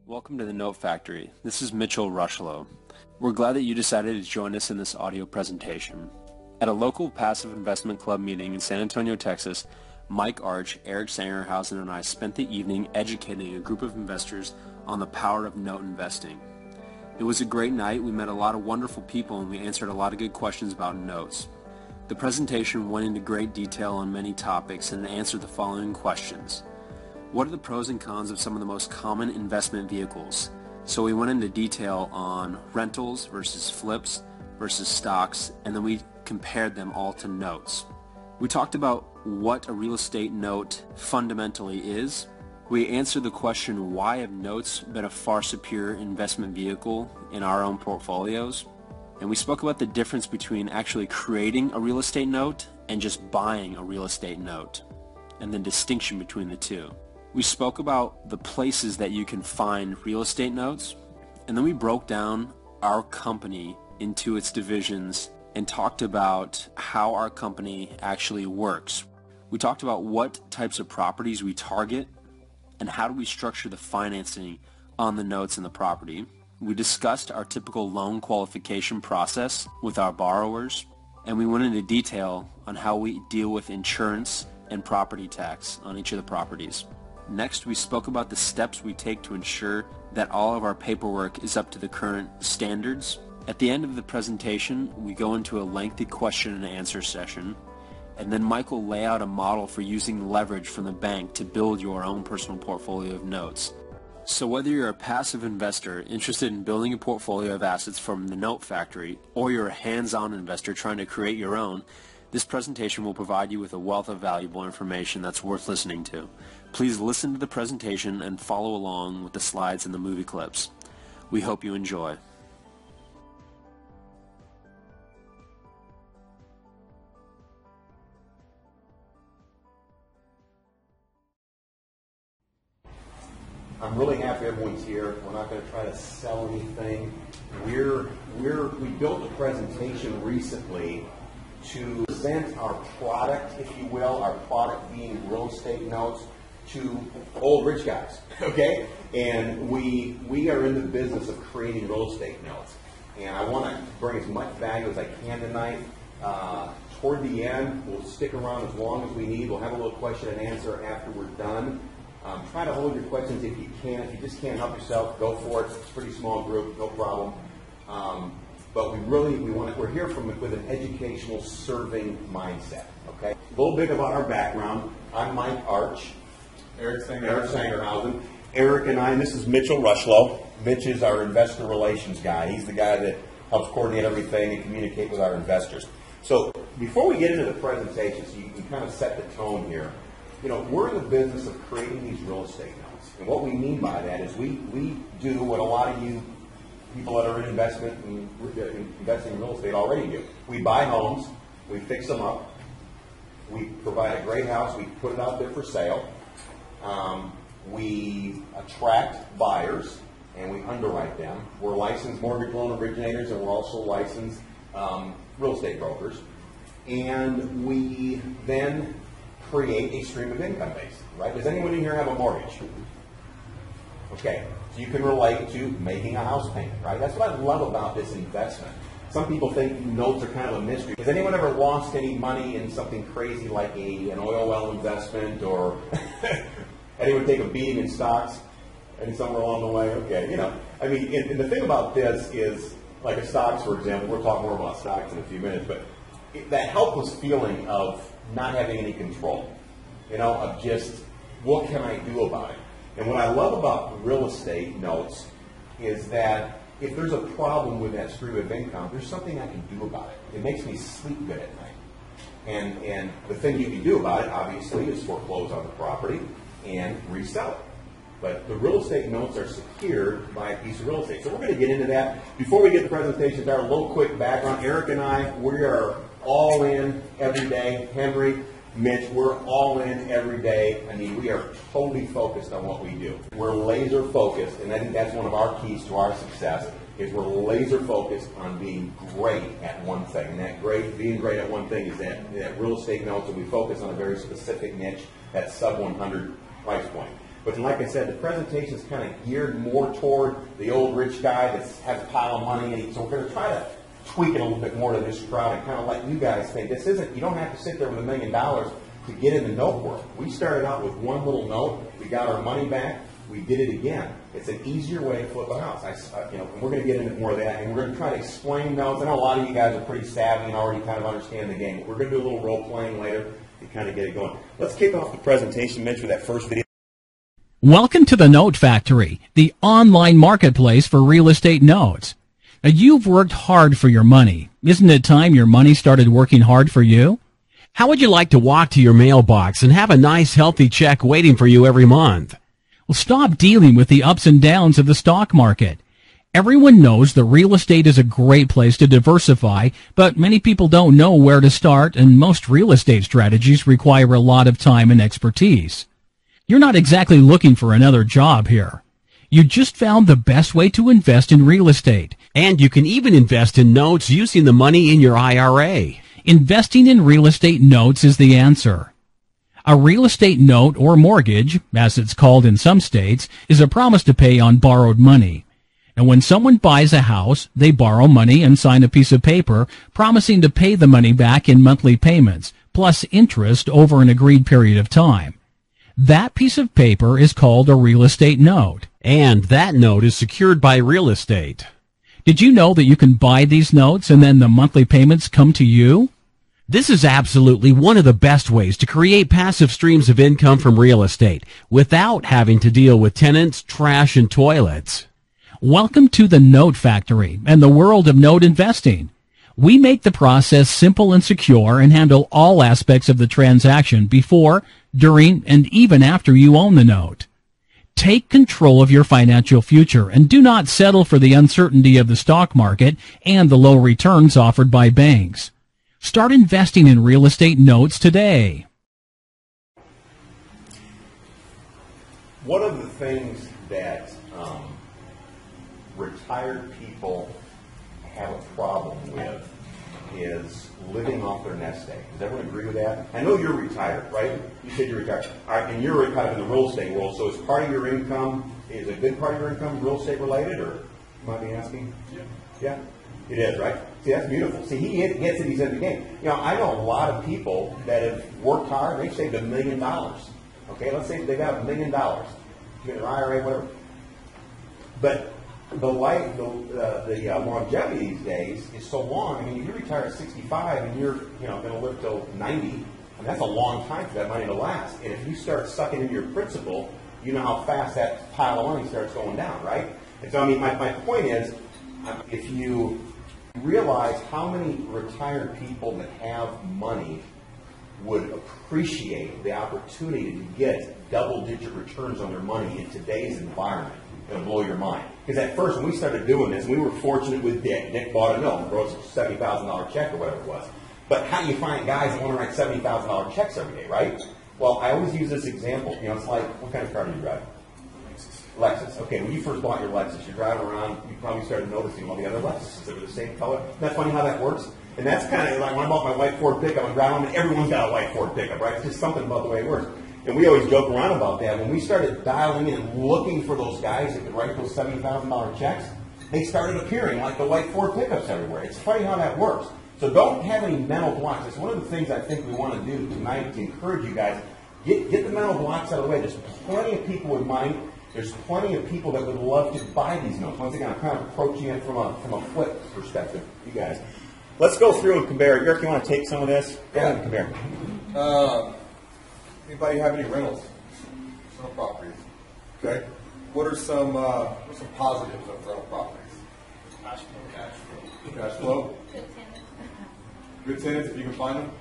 Welcome to the Note Factory. This is Mitchell Rushlow. We're glad that you decided to join us in this audio presentation. At a local passive investment club meeting in San Antonio, Texas, Mike Arch, Eric Sangerhausen, and I spent the evening educating a group of investors on the power of note investing. It was a great night. We met a lot of wonderful people and we answered a lot of good questions about notes. The presentation went into great detail on many topics and answered the following questions. What are the pros and cons of some of the most common investment vehicles? So we went into detail on rentals versus flips versus stocks, and then we compared them all to notes. We talked about what a real estate note fundamentally is. We answered the question, why have notes been a far superior investment vehicle in our own portfolios? And we spoke about the difference between actually creating a real estate note and just buying a real estate note, and the distinction between the two. We spoke about the places that you can find real estate notes, and then we broke down our company into its divisions and talked about how our company actually works. We talked about what types of properties we target and how do we structure the financing on the notes and the property. We discussed our typical loan qualification process with our borrowers, and we went into detail on how we deal with insurance and property tax on each of the properties. Next, we spoke about the steps we take to ensure that all of our paperwork is up to the current standards. At the end of the presentation, we go into a lengthy question and answer session, and then Mike will lay out a model for using leverage from the bank to build your own personal portfolio of notes. So whether you're a passive investor interested in building a portfolio of assets from the Note Factory, or you're a hands-on investor trying to create your own, this presentation will provide you with a wealth of valuable information that's worth listening to. Please listen to the presentation and follow along with the slides and the movie clips. We hope you enjoy. I'm really happy everyone's here. We're not going to try to sell anything. We built a presentation recently to present our product, if you will, our product being real estate notes, to old rich guys, okay? And we are in the business of creating real estate notes. And I want to bring as much value as I can tonight. Toward the end, we'll stick around as long as we need. We'll have a little question and answer after we're done. Try to hold your questions if you can. If you just can't help yourself, go for it. It's a pretty small group, no problem. But we're here with an educational serving mindset, okay? A little bit about our background. I'm Mike Arch. Eric Sangerhausen. Eric and I, and this is Mitchell Rushlow. Mitch is our investor relations guy. He's the guy that helps coordinate everything and communicate with our investors. So before we get into the presentation, so you can kind of set the tone here, we're in the business of creating these real estate notes. And what we mean by that is we do what a lot of you people that are in investing in real estate already do. We buy homes, we fix them up, we provide a great house, we put it out there for sale, we attract buyers, and we underwrite them. We're licensed mortgage loan originators, and we're also licensed real estate brokers. And we then create a stream of income base, right? Does anyone in here have a mortgage? Okay, so you can relate to making a house payment, right? That's what I love about this investment. Some people think notes are kind of a mystery. Has anyone ever lost any money in something crazy like an oil well investment, or anyone take a beating in stocks? And somewhere along the way, okay, and the thing about this is, like a stocks, for example, we'll talk more about stocks in a few minutes, but that helpless feeling of not having any control, of just, what can I do about it? And what I love about real estate notes is that if there's a problem with that stream of income, there's something I can do about it. It makes me sleep good at night. And the thing you can do about it, obviously, is foreclose on the property and resell it. But the real estate notes are secured by a piece of real estate. So we're going to get into that. Before we get the presentation, a little quick background. Eric and I, we are all in every day. Henry, Mitch, we're all in every day. I mean, we are totally focused on what we do. We're laser focused, and I think that's one of our keys to our success, is we're laser focused on being great at one thing. And being great at one thing is that real estate notes, and we focus on a very specific niche, that sub 100 price point. But like I said, the presentation is kind of geared more toward the old rich guy that has a pile of money. And so we're going to try to tweak it a little bit more to this crowd and kind of let you guys think this isn't, you don't have to sit there with $1 million to get in the note world. We started out with one little note. We got our money back. We did it again. It's an easier way to flip a house. And we're going to get into more of that, and we're going to try to explain notes. I know a lot of you guys are pretty savvy and already kind of understand the game. But we're going to do a little role playing later to kind of get it going. Let's kick off the presentation, Mitch, with that first video. Welcome to the Note Factory, the online marketplace for real estate notes. Now, you've worked hard for your money. Isn't it time your money started working hard for you? How would you like to walk to your mailbox and have a nice, healthy check waiting for you every month? Well, stop dealing with the ups and downs of the stock market. Everyone knows that real estate is a great place to diversify, but many people don't know where to start, and most real estate strategies require a lot of time and expertise. You're not exactly looking for another job here. You just found the best way to invest in real estate. And you can even invest in notes using the money in your IRA. Investing in real estate notes is the answer. A real estate note or mortgage, as it's called in some states, is a promise to pay on borrowed money. And when someone buys a house, they borrow money and sign a piece of paper promising to pay the money back in monthly payments, plus interest over an agreed period of time. That piece of paper is called a real estate note. And that note is secured by real estate. Did you know that you can buy these notes and then the monthly payments come to you? This is absolutely one of the best ways to create passive streams of income from real estate without having to deal with tenants, trash, and toilets. Welcome to the Note Factory and the world of note investing. We make the process simple and secure and handle all aspects of the transaction before, during, and even after you own the note. Take control of your financial future and do not settle for the uncertainty of the stock market and the low returns offered by banks. Start investing in real estate notes today. One of the things that retired people have a problem with is living off their nest egg. Does everyone agree with that? I know you're retired, right? You said you're retired. All right, and you're kind of in the real estate world, so is part of your income, is a good part of your income real estate related, or you might be asking? Yeah? It is, right? See, that's beautiful. See, he gets it, he's in the game. You know, I know a lot of people that have worked hard, they've saved $1 million. Okay, let's say they got $1 million. You get an IRA, whatever. But the longevity these days is so long. I mean, if you retire at 65 and you're going to live till 90, and that's a long time for that money to last. And if you start sucking into your principal, you know how fast that pile of money starts going down, right? And so, I mean, my point is, if you realize how many retired people that have money would appreciate the opportunity to get double-digit returns on their money in today's environment, it'll blow your mind. Because at first, when we started doing this, we were fortunate with Dick. Dick bought a note and wrote a $70,000 check or whatever it was. But how do you find guys that want to write $70,000 checks every day, right? Well, I always use this example. You know, it's like, what kind of car do you drive? Lexus. Okay, when you first bought your Lexus, you're driving around, you probably started noticing all the other Lexuses that were the same color. Isn't that funny how that works? And that's kind of like when I bought my white Ford pickup, I'm driving, and everyone's got a white Ford pickup, right? It's just something about the way it works. And we always joke around about that. When we started dialing in and looking for those guys that could write those $70,000 checks, they started appearing like the white Ford pickups everywhere. It's funny how that works. So don't have any mental blocks. It's one of the things I think we want to do tonight to encourage you guys. Get the mental blocks out of the way. There's plenty of people with money. There's plenty of people that would love to buy these notes. Once again, I'm kind of approaching it from a flip perspective, you guys. Let's go through and compare. Eric, you want to take some of this? Yeah, compare. Anybody have any rentals? Rental properties. Okay. What are some positives of rental properties? Cash flow. Cash flow. Good tenants if you can find them.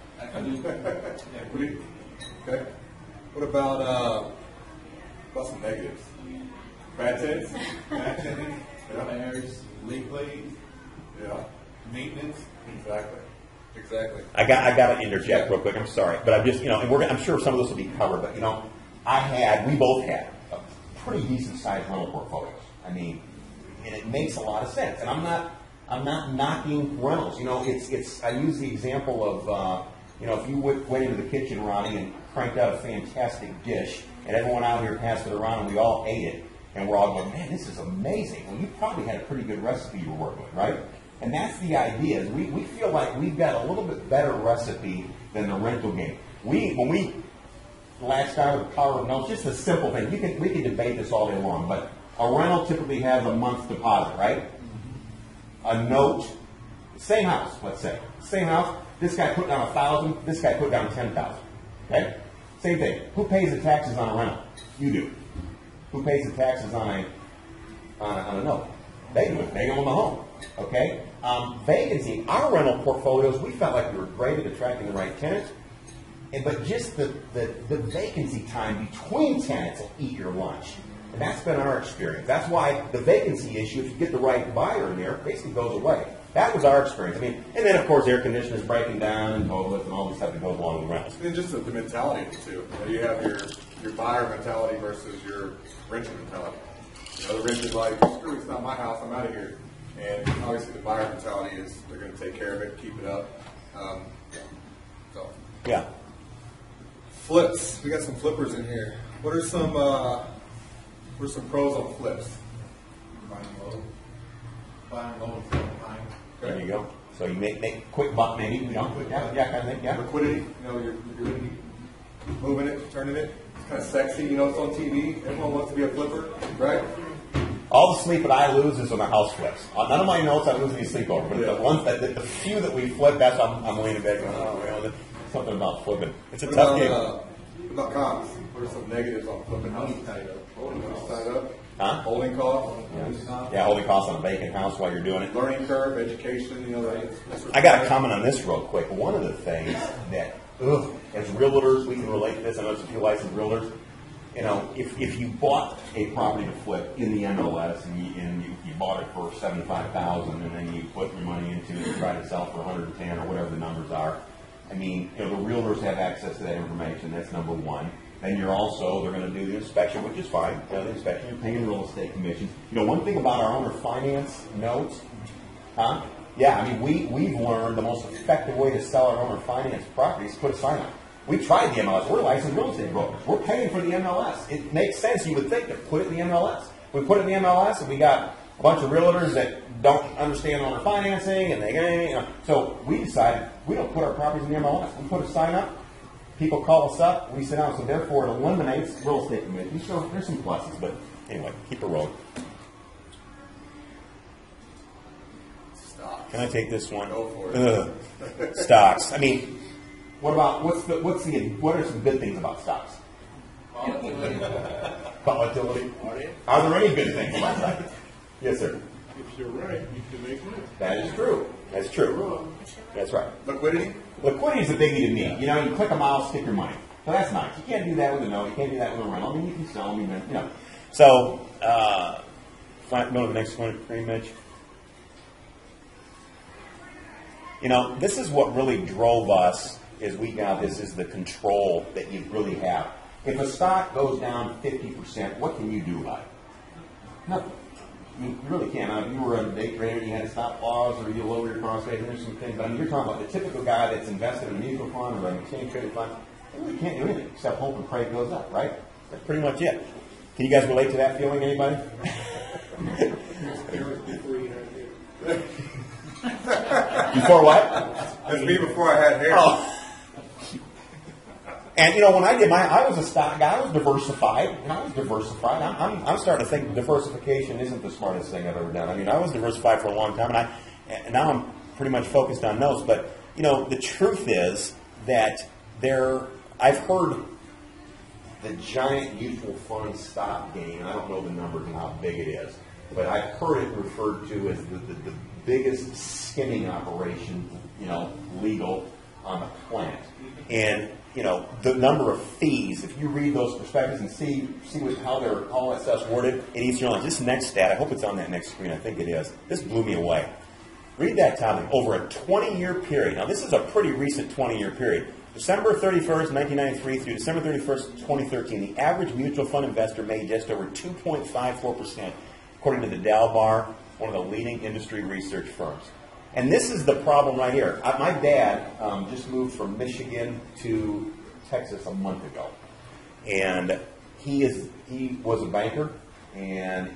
Okay. What about some negatives? Bad tenants. Bad tenants. Repairs. Leak leads. Yeah. Maintenance. Exactly. I got to interject real quick. I'm sorry, but I'm just and I'm sure some of this will be covered. But we both had pretty decent sized rental portfolios. I mean, and it makes a lot of sense. And I'm not knocking rentals. I use the example of You know, if you went into the kitchen, Ronnie, and cranked out a fantastic dish, and everyone out here passed it around, and we all ate it, and we're all going, man, this is amazing. Well, you probably had a pretty good recipe you were working with, right? And that's the idea. Is we feel like we've got a little bit better recipe than the rental game. When we latched on with the power of notes, just a simple thing. We can debate this all day long, but a rental typically has a month's deposit, right? A note, same house, let's say. Same house, this guy put down 1,000, this guy put down 10,000. Okay? Same thing. Who pays the taxes on a rental? You do. Who pays the taxes on a note? They do it. They own the home. Okay? Vacancy. Our rental portfolios, we felt like we were great at attracting the right tenants, but just the vacancy time between tenants will eat your lunch. And that's been our experience. That's why the vacancy issue, if you get the right buyer in there, basically goes away. That was our experience. I mean, and then of course air conditioners breaking down and toilets and all the stuff that goes along with rentals. And just the mentality of it too. You have your buyer mentality versus your renter mentality. You know, the renter's like, screw it, it's not my house, I'm out of here. And obviously the buyer mentality is they're going to take care of it, keep it up. Yeah. Flips. We got some flippers in here. What are some pros on flips? Buying low. Buying low and selling high. There you go. So you make quick buck maybe, you know, kind of thing, yeah. Liquidity, you know, you're moving it, turning it. It's kind of sexy, you know, it's on TV. Everyone wants to be a flipper, right? All the sleep that I lose is when the house flips. None of my notes I lose any sleep over, but the ones the few that we flip, that's I'm leaning back going, oh, well, there's something about flipping. It's a tough game. What about cons? What are some negatives on flipping? House tied up. House tied up. Huh? Holding costs. Yeah, holding costs on a vacant house while you're doing it. Learning curve, education, you know, that's I got to comment on this real quick. One of the things that, as realtors, we can relate to this. I know there's a few licensed realtors. You know, if you bought a property to flip in the MLS and you bought it for $75,000 and then you put your money into it and try to sell for 110 or whatever the numbers are, I mean, you know, the realtors have access to that information. That's number one. Then they're going to do the inspection, which is fine. You know, the inspection, you're paying real estate commissions. You know, one thing about our owner finance notes, yeah, I mean, we've learned the most effective way to sell our owner finance properties is put a sign on. We tried the MLS. We're licensed real estate brokers. We're paying for the MLS. It makes sense, you would think, to put it in the MLS. We put it in the MLS, and we got a bunch of realtors that don't understand owner financing, and so we decided we don't put our properties in the MLS. We put a sign up. People call us up. We sit down. So therefore, it eliminates real estate commissions. So there's some pluses, but anyway, keep it rolling. stocks. Can I take this one? Go for it. Stocks. I mean, what are some good things about stocks? Volatility. Are there any good things about stocks? Yes, sir. If you're right, you can make money. That is true. That's true. That's right. Liquidity? Liquidity is a biggie to me. You know, you click a mouse, stick your money. So that's nice. You can't do that with a note. You can't do that with a rental. I mean, you can sell them, you know. So, go to the next one, Mitch. You know, this is what really drove us is this is the control that you really have. If a stock goes down 50%, what can you do about it? Nothing. You really can't. Now, if you were a day trader and you had a stop loss or you lower your cost rate, there's some things. But I mean, you're talking about the typical guy that's invested in a mutual fund or an exchange traded fund. They really can't do anything except hope and pray it goes up, right? That's pretty much it. Can you guys relate to that feeling, anybody? Before what? That's me before I had hair. Oh. And, you know, when I was a stock guy, I was diversified. I'm starting to think diversification isn't the smartest thing I've ever done. I mean, I was diversified for a long time, and now I'm pretty much focused on notes. But, you know, the truth is that I've heard the giant mutual fund stock gain. I don't know the numbers and how big it is, but I've heard it referred to as the biggest skimming operation, you know, legal on the planet. And, you know, the number of fees, if you read those prospectus and see how all that stuff's worded, it eats your lunch. This next stat, I hope it's on that next screen, I think it is. This blew me away. Read that, Tommy. Over a 20-year period. Now, this is a pretty recent 20-year period. December 31st, 1993 through December 31st, 2013, the average mutual fund investor made just over 2.54%, according to the Dalbar, one of the leading industry research firms. And this is the problem right here. My dad just moved from Michigan to Texas a month ago. And he was a banker, and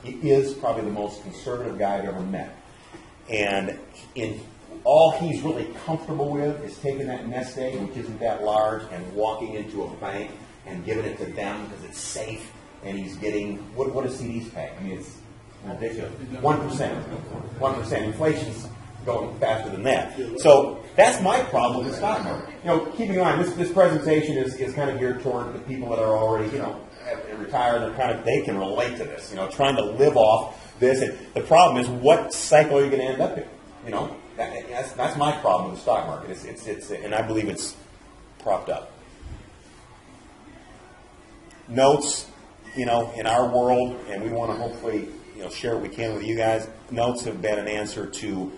he is probably the most conservative guy I've ever met. And all he's really comfortable with is taking that nest egg, which isn't that large, and walking into a bank and giving it to them because it's safe. And he's getting, what does CDs pay? I mean, it's ridiculous. 1%. 1%. Inflation's going faster than that. So that's my problem with the stock market. Keeping in mind, this presentation is kind of geared toward the people that are already, retired. They can relate to this, trying to live off this. And the problem is, what cycle are you going to end up in? That's my problem with the stock market. It's and I believe it's propped up. Notes, in our world, and we want to hopefully, share what we can with you guys. Notes have been an answer to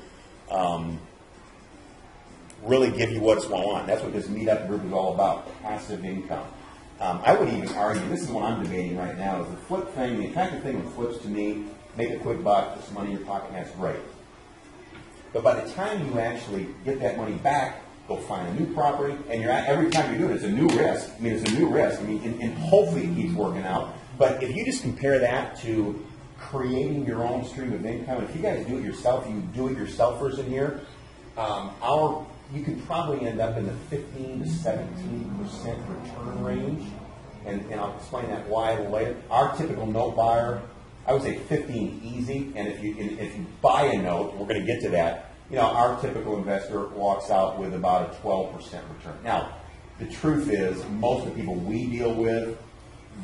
really give you what's going on. That's what this meetup group is all about, passive income. I would even argue, this is what I'm debating right now, is the flip thing, the attractive thing with flips to me, make a quick buck, put some money in your pocket, that's great. But by the time you actually get that money back, go find a new property, and every time you do it, it's a new risk. And hopefully it keeps working out. But if you just compare that to creating your own stream of income, if you guys do it yourself, you do-it-yourselfers in here, you could probably end up in the 15 to 17% return range. And I'll explain that why a little later. Our typical note buyer, I would say 15 easy, and if you buy a note, we're going to get to that, our typical investor walks out with about a 12% return. Now, the truth is, most of the people we deal with,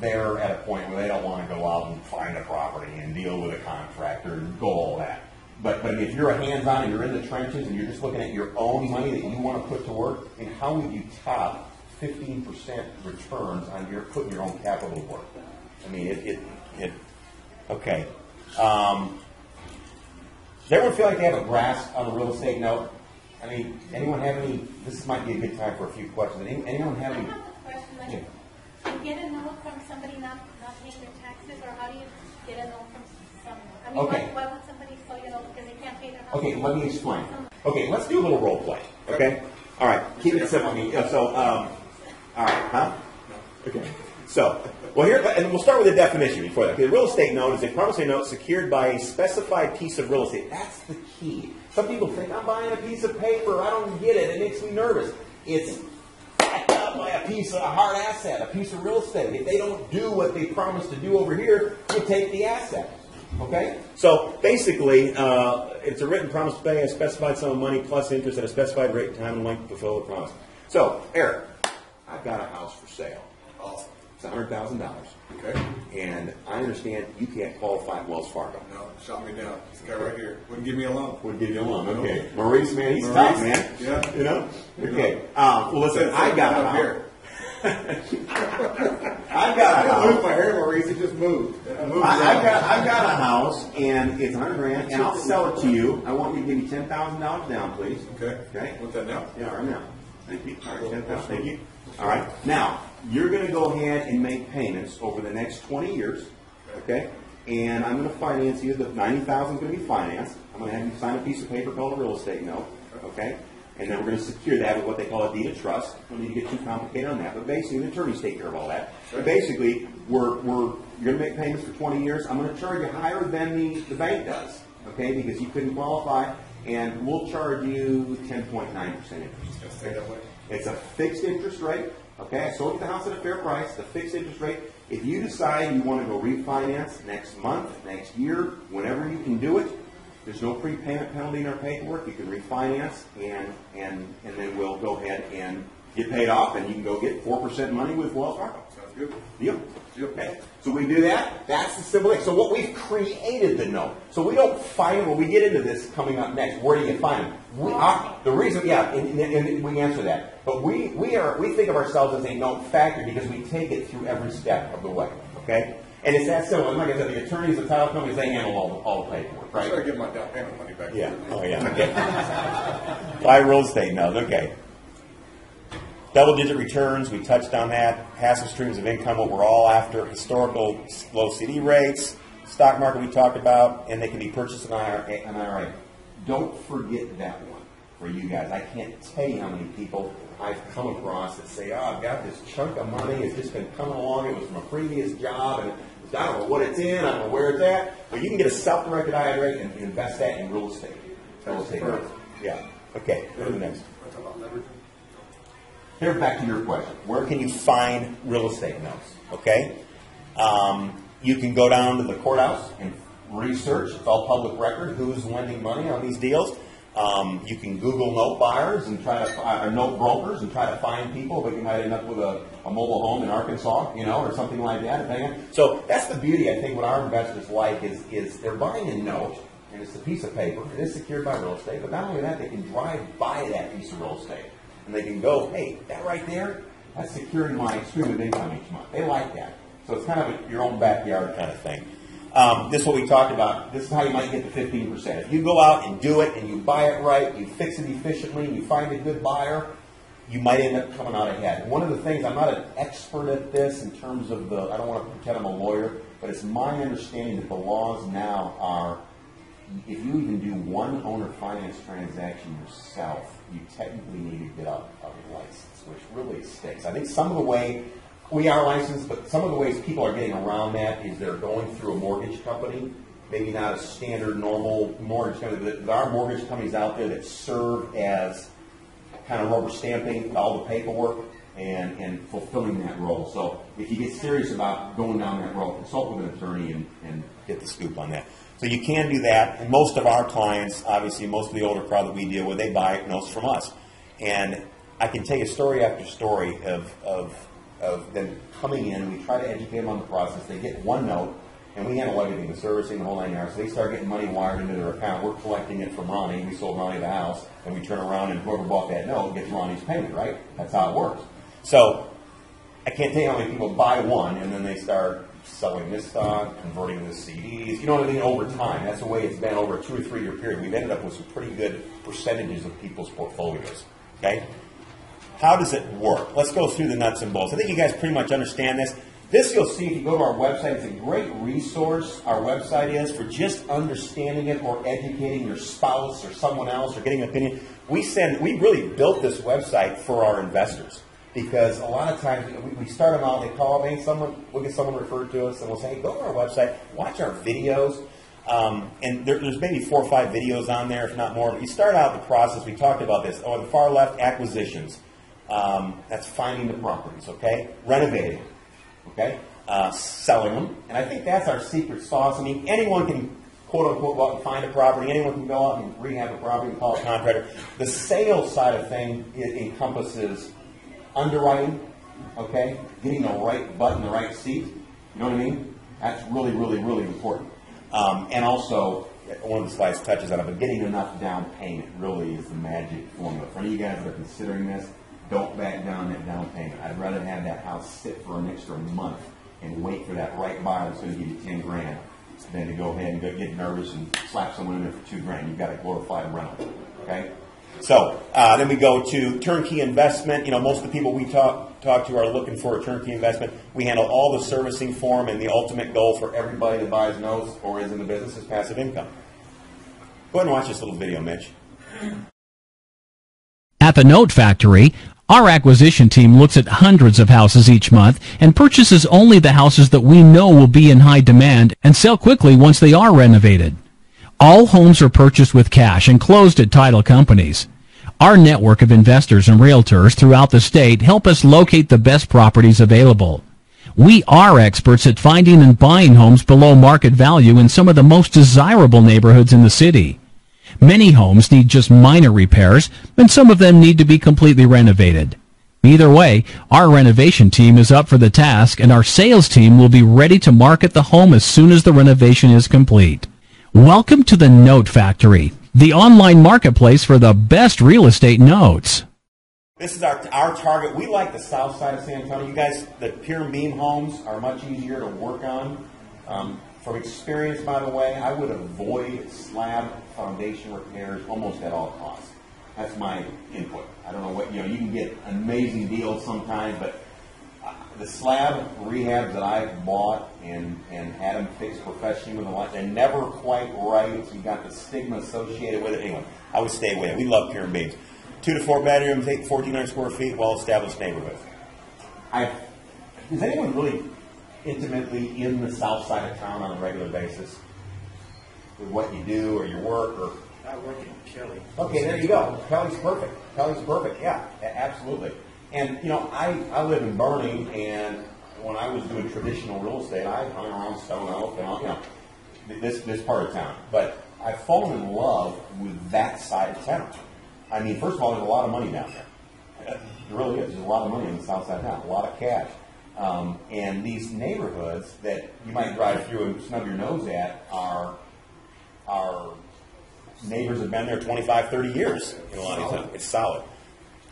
they're at a point where they don't want to go out and find a property and deal with a contractor and go all that. But I mean, if you're a hands-on and you're in the trenches and you're just looking at your own money that you want to put to work, I mean, how would you top 15% returns on putting your own capital to work? I mean, okay. Does everyone feel like they have a grasp on a real estate note? I mean, anyone have any? This might be a good time for a few questions. Anyone have any? I have a question. You get a note from somebody not paying their taxes, or how do you get a note from someone? I mean, Okay. why would somebody sell you a note because they can't pay their house? Okay, let me explain. Okay, let's do a little role play. Okay? All right, keep it simple. All right, huh? Okay. So, and we'll start with the definition before that. Okay, a real estate note is a promissory note secured by a specified piece of real estate. That's the key. Some people think, I'm buying a piece of paper. I don't get it. It makes me nervous. It's backed up by a hard asset, a piece of real estate. If they don't do what they promised to do over here, you take the asset. Okay? So, basically, it's a written promise to pay a specified sum of money plus interest at a specified rate, time, and length to fulfill the promise. So, Eric, I've got a house for sale. Awesome. It's $100,000. Okay. And I understand you can't qualify at Wells Fargo. No, shot me down. This guy right here wouldn't give me a loan. Wouldn't give you a loan. Okay. Maurice, man, he's tough, man. Yeah. Okay. Well, listen, I got a house. I've got a house. I moved my hair, Maurice. It just moved. I've got a house, and it's $100,000, and I'll sell it to you. I want you to give me $10,000 down, please. Okay. Okay. What's that now? Yeah, right now. Thank you. All right, $10,000. Thank you. All right. Now, you're going to go ahead and make payments over the next 20 years, okay? And I'm going to finance you. The $90,000 is going to be financed. I'm going to have you sign a piece of paper called a real estate note, okay? And then we're going to secure that with what they call a deed of trust. We don't need to get too complicated on that. But basically, the attorneys take care of all that. But basically, you're going to make payments for 20 years. I'm going to charge you higher than the bank does, okay? Because you couldn't qualify. And we'll charge you 10.9% interest. Stay that way. It's a fixed interest rate. Okay, I sold you the house at a fair price, the fixed interest rate. If you decide you want to go refinance next month, next year, whenever you can do it, there's no prepayment penalty in our paperwork. You can refinance, and then we'll go ahead and get paid off, and you can go get 4% money with Wells Fargo. Sounds good. Deal. Okay. So we do that. That's the simple thing. So what we've created the note. So we don't find them. When we get into this coming up next, where do you find them? The reason, and we answer that. But we think of ourselves as a note factory because we take it through every step of the way. Okay. And it's that simple. And like I said, the attorneys, the title companies, they handle all the paperwork. Right. I gotta get my down payment money back. Yeah. Oh yeah. Okay. Buy real estate notes. Okay. Double-digit returns, we touched on that. Passive streams of income, what we're all after. Historical low CD rates. Stock market we talked about. And they can be purchased in an IRA. don't forget that one for you guys. I can't tell you how many people I've come across that say, oh, I've got this chunk of money, it's just been coming along, it was from a previous job, and I don't know what it's in, I don't know where it's at, but you can get a self-directed IRA and invest that in real estate. Real estate notes. Yeah. Okay, go to the next. Here, back to your question. Where can you find real estate notes? Okay? You can go down to the courthouse and research. It's all public record. Who's lending money on these deals? You can Google note buyers and try to, or note brokers and try to find people, but you might end up with a mobile home in Arkansas, or something like that. So that's the beauty, I think, what our investors like is they're buying a note, and it's a piece of paper. It is secured by real estate, but not only that, they can drive by that piece of real estate. And they can go, hey, that right there, that's securing my stream of income each month. They like that. So it's kind of your own backyard kind of thing. This is what we talked about. This is how you might get the 15%. If you go out and do it and you buy it right, you fix it efficiently, and you find a good buyer, you might end up coming out ahead. One of the things, I'm not an expert at this in terms of I don't want to pretend I'm a lawyer, but it's my understanding that the laws now are, if you even do one owner finance transaction yourself, you technically need to get out of a license, which really stinks. I think some of the way we are licensed, but some of the ways people are getting around that is they're going through a mortgage company, maybe not a standard normal mortgage company. There are mortgage companies out there that serve as kind of rubber stamping all the paperwork and fulfilling that role. So if you get serious about going down that road, consult with an attorney and get the scoop on that. So you can do that, and most of our clients, obviously most of the older crowd that we deal with, they buy notes from us. And I can tell you story after story of them coming in. We try to educate them on the process. They get one note, and we handle everything, the servicing, the whole 9 yards. So they start getting money wired into their account. We're collecting it from Ronnie. We sold Ronnie the house, and we turn around, and whoever bought that note gets Ronnie's payment, right? That's how it works. So I can't tell you how many people buy one, and then they start selling this stock, converting the CDs, you know what I mean, over time. That's the way it's been over a 2 or 3 year period. We've ended up with some pretty good percentages of people's portfolios, okay? How does it work? Let's go through the nuts and bolts. I think you guys pretty much understand this. This you'll see if you go to our website. It's a great resource, our website is, for just understanding it or educating your spouse or someone else or getting an opinion. We really built this website for our investors. Because a lot of times we start them out, they call, we'll get someone referred to us, and we'll say, hey, go to our website, watch our videos. And there's maybe 4 or 5 videos on there, if not more. But you start out the process, we talked about this. On the far left, acquisitions. That's finding the properties, okay? Renovating, okay? Selling them. And I think that's our secret sauce. I mean, anyone can, quote unquote, go out and find a property. Anyone can go out and rehab a property and call a contractor. The sales side of things encompasses underwriting, okay? Getting the right butt in the right seat. You know what I mean? That's really, really, really important. And also, one of the slides touches on it, but getting enough down payment really is the magic formula. For any of you guys that are considering this, don't back down that down payment. I'd rather have that house sit for an extra month and wait for that right buyer that's going to give you 10 grand than to go ahead and get nervous and slap someone in there for 2 grand. You've got a glorified rental, okay? So then we go to turnkey investment. You know, most of the people we talk to are looking for a turnkey investment. We handle all the servicing for them, and the ultimate goal for everybody that buys notes or is in the business is passive income. Go ahead and watch this little video, Mitch. At the Note Factory, our acquisition team looks at hundreds of houses each month and purchases only the houses that we know will be in high demand and sell quickly once they are renovated. All homes are purchased with cash and closed at title companies. Our network of investors and realtors throughout the state help us locate the best properties available. We are experts at finding and buying homes below market value in some of the most desirable neighborhoods in the city. Many homes need just minor repairs, and some of them need to be completely renovated. Either way, our renovation team is up for the task, and our sales team will be ready to market the home as soon as the renovation is complete. Welcome to the Note Factory, the online marketplace for the best real estate notes. This is our target. We like the south side of San Antonio. You guys, the pier and beam homes are much easier to work on. From experience, by the way, I would avoid slab foundation repairs almost at all costs. That's my input. I don't know what, you can get amazing deals sometimes, but the slab rehabs that I've bought and had them fixed professionally with a lot, they're never quite right. So you got the stigma associated with it. Anyway, I would stay away. We love pyramid beams. 2 to 4 bedrooms, 1,400 square feet, well-established neighborhood. Is anyone really intimately in the south side of town on a regular basis with what you do or your work? Or I work in Kelly. Okay, there you go. Kelly's perfect. Kelly's perfect. Yeah, absolutely. And you know, I live in Bernie, and when I was doing traditional real estate, I hung around Stone Oak and all, you know, this part of town. But I've fallen in love with that side of town. I mean, first of all, there's a lot of money down there. There really is. There's a lot of money on the south side of town, a lot of cash. And these neighborhoods that you might drive through and snub your nose at are neighbors have been there 25, 30 years in a lot of these times. It's solid.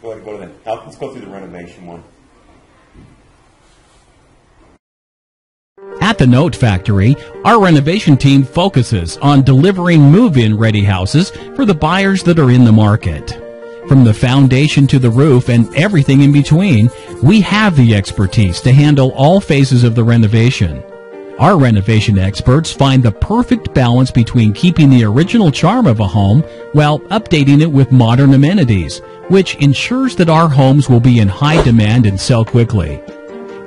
Go ahead and go to the, let's go through the renovation one. At the Note Factory, our renovation team focuses on delivering move-in ready houses for the buyers that are in the market. From the foundation to the roof and everything in between, we have the expertise to handle all phases of the renovation. Our renovation experts find the perfect balance between keeping the original charm of a home while updating it with modern amenities, which ensures that our homes will be in high demand and sell quickly.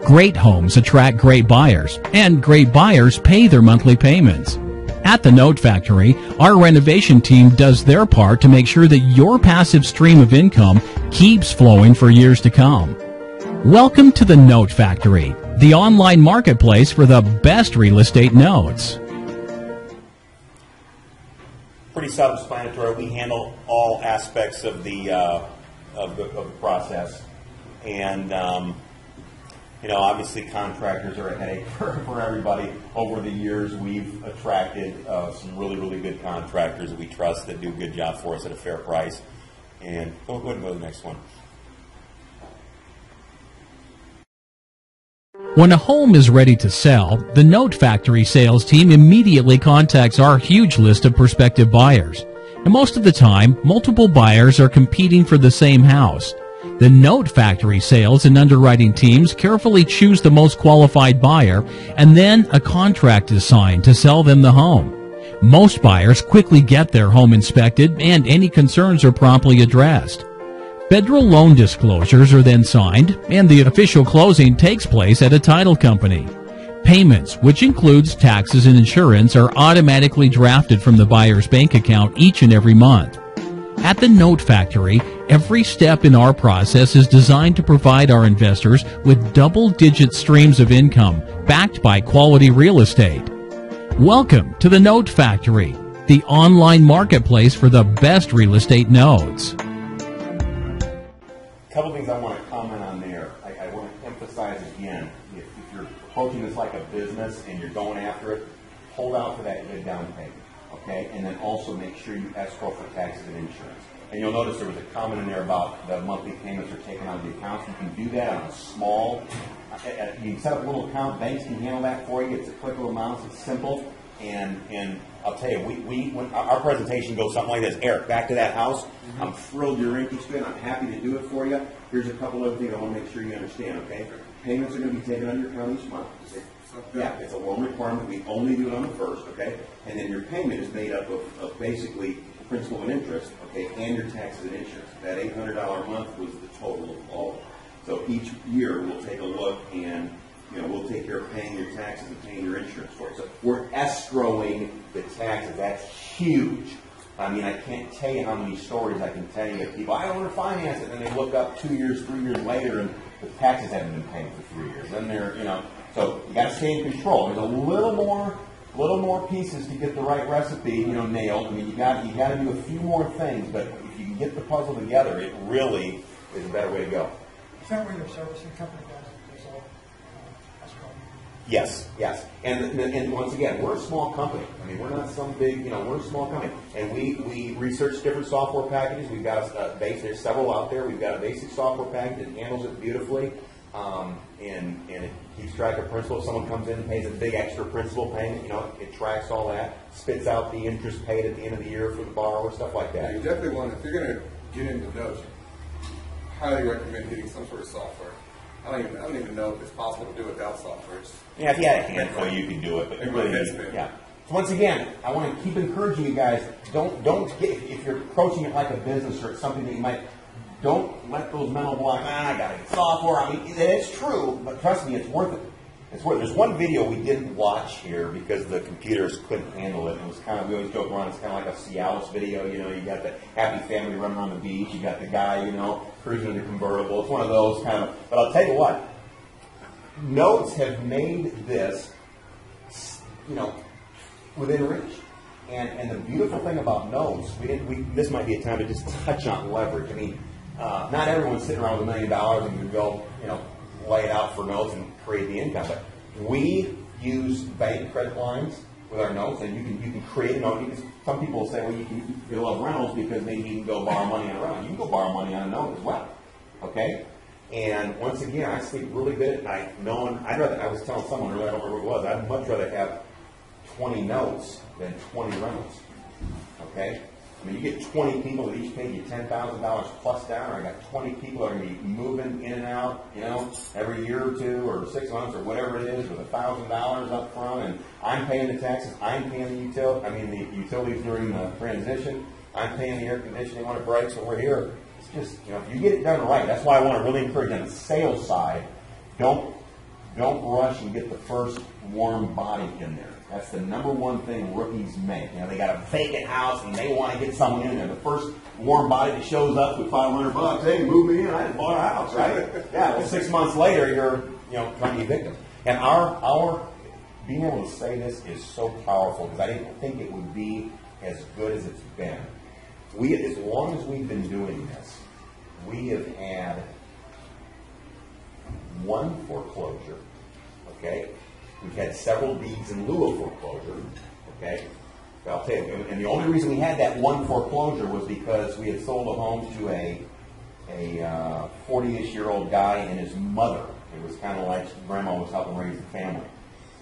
Great homes attract great buyers, and great buyers pay their monthly payments. At the Note Factory, our renovation team does their part to make sure that your passive stream of income keeps flowing for years to come. Welcome to the Note Factory, the online marketplace for the best real estate notes. Pretty self-explanatory. We handle all aspects of the process, and you know, obviously contractors are a headache for everybody. Over the years, we've attracted some really, really good contractors that we trust that do a good job for us at a fair price. And go ahead and go to the next one. When a home is ready to sell, the Note Factory sales team immediately contacts our huge list of prospective buyers. And most of the time, multiple buyers are competing for the same house. The Note Factory sales and underwriting teams carefully choose the most qualified buyer, and then a contract is signed to sell them the home. Most buyers quickly get their home inspected, and any concerns are promptly addressed. Federal loan disclosures are then signed, and the official closing takes place at a title company. Payments, which includes taxes and insurance, are automatically drafted from the buyer's bank account each and every month. At the Note Factory, every step in our process is designed to provide our investors with double-digit streams of income backed by quality real estate. Welcome to the Note Factory, the online marketplace for the best real estate notes. A couple things I want to comment on there. I want to emphasize again, if you're approaching this like a business and you're going after it, hold out for that good down payment, okay? And then also make sure you escrow for taxes and insurance. And you'll notice there was a comment in there about the monthly payments are taken out of the accounts. You can do that on a small, you can set up a little account, banks can handle that for you. It's a click of amounts, it's simple. And I'll tell you, when our presentation goes something like this. Eric, back to that house. Mm-hmm. I'm thrilled you're interested. I'm happy to do it for you. Here's a couple other things I want to make sure you understand, okay? Payments are going to be taken on your account each month. Yeah, it's a loan requirement. We only do it on the first, okay? And then your payment is made up of basically principal and interest, okay, and your taxes and insurance. That $800 a month was the total of all. So each year we'll take a look and, you know, we'll take care of paying your taxes and paying your insurance for it. So we're escrowing the taxes. That's huge. I mean, I can't tell you how many stories I can tell you of people, I don't want to finance it, and then they look up 2 years, 3 years later, and the taxes haven't been paid for 3 years. Then they're, you know, so you got to stay in control. There's a little more pieces to get the right recipe, you know, nailed. I mean, you got to do a few more things, but if you can get the puzzle together, it really is a better way to go. Is that where your servicing company does all escrow? Yes. And once again, we're a small company. I mean, we're not some big, you know, we're a small company. And we research different software packages. We've got a base, there's several out there. We've got a basic software package that handles it beautifully. And it keeps track of principal. If someone comes in and pays a big extra principal payment, you know, it tracks all that, spits out the interest paid at the end of the year for the borrower, stuff like that. You definitely want, if you're going to get into notes, highly recommend getting some sort of software. I don't even know if it's possible to do without software. Yeah, if you had a handful, you could do it, but yeah. So once again, I want to keep encouraging you guys. Don't get, if you're approaching it like a business or it's something that you might. Don't let those mental blocks. I got to get software. I mean, it's true, but trust me, it's worth it. It's worth it. There's one video we didn't watch here because the computers couldn't handle it. It was kind of, we always joke around, it's kind of like a Cialis video. You know, you got the happy family running on the beach. You got the guy, you know, cruising in the convertible. It's one of those kind of. But I'll tell you what, notes have made this, you know, within reach. And the beautiful thing about notes, this might be a time to just touch on leverage. I mean, not everyone's sitting around with $1 million and can go, you know, lay it out for notes and create the income. But we use bank credit lines with our notes, and you can create a note. Some people will say, well, you love rentals because maybe you can go borrow money on a rental. You can go borrow money on a note as well. Okay? And once again, I sleep really good at night knowing, I was telling someone earlier, I don't remember who it was, I'd much rather have 20 notes than 20 rentals. Okay? I mean, you get 20 people that each pay you $10,000 plus down, or I got 20 people that are going to be moving in and out, you know, every year or two or 6 months or whatever it is with $1,000 up front, and I'm paying the taxes, I'm paying the utilities during the transition, I'm paying the air conditioning when it breaks, so we're here. It's just, you know, if you get it done right, that's why I want to really encourage on the sales side, don't rush and get the first warm body in there. That's the number one thing rookies make. You know, they got a vacant house and they want to get someone in there. The first warm body that shows up with $500, hey, move me in. I just bought a house, right? Yeah. Well, 6 months later, you're, you know, trying to be victim. And our being able to say this is so powerful because I didn't think it would be as good as it's been. As long as we've been doing this, we have had one foreclosure. Okay. We've had several deeds in lieu of foreclosure, okay? I'll tell you, and the only reason we had that one foreclosure was because we had sold a home to a 40-ish-year-old guy and his mother. It was kind of like grandma was helping raise the family,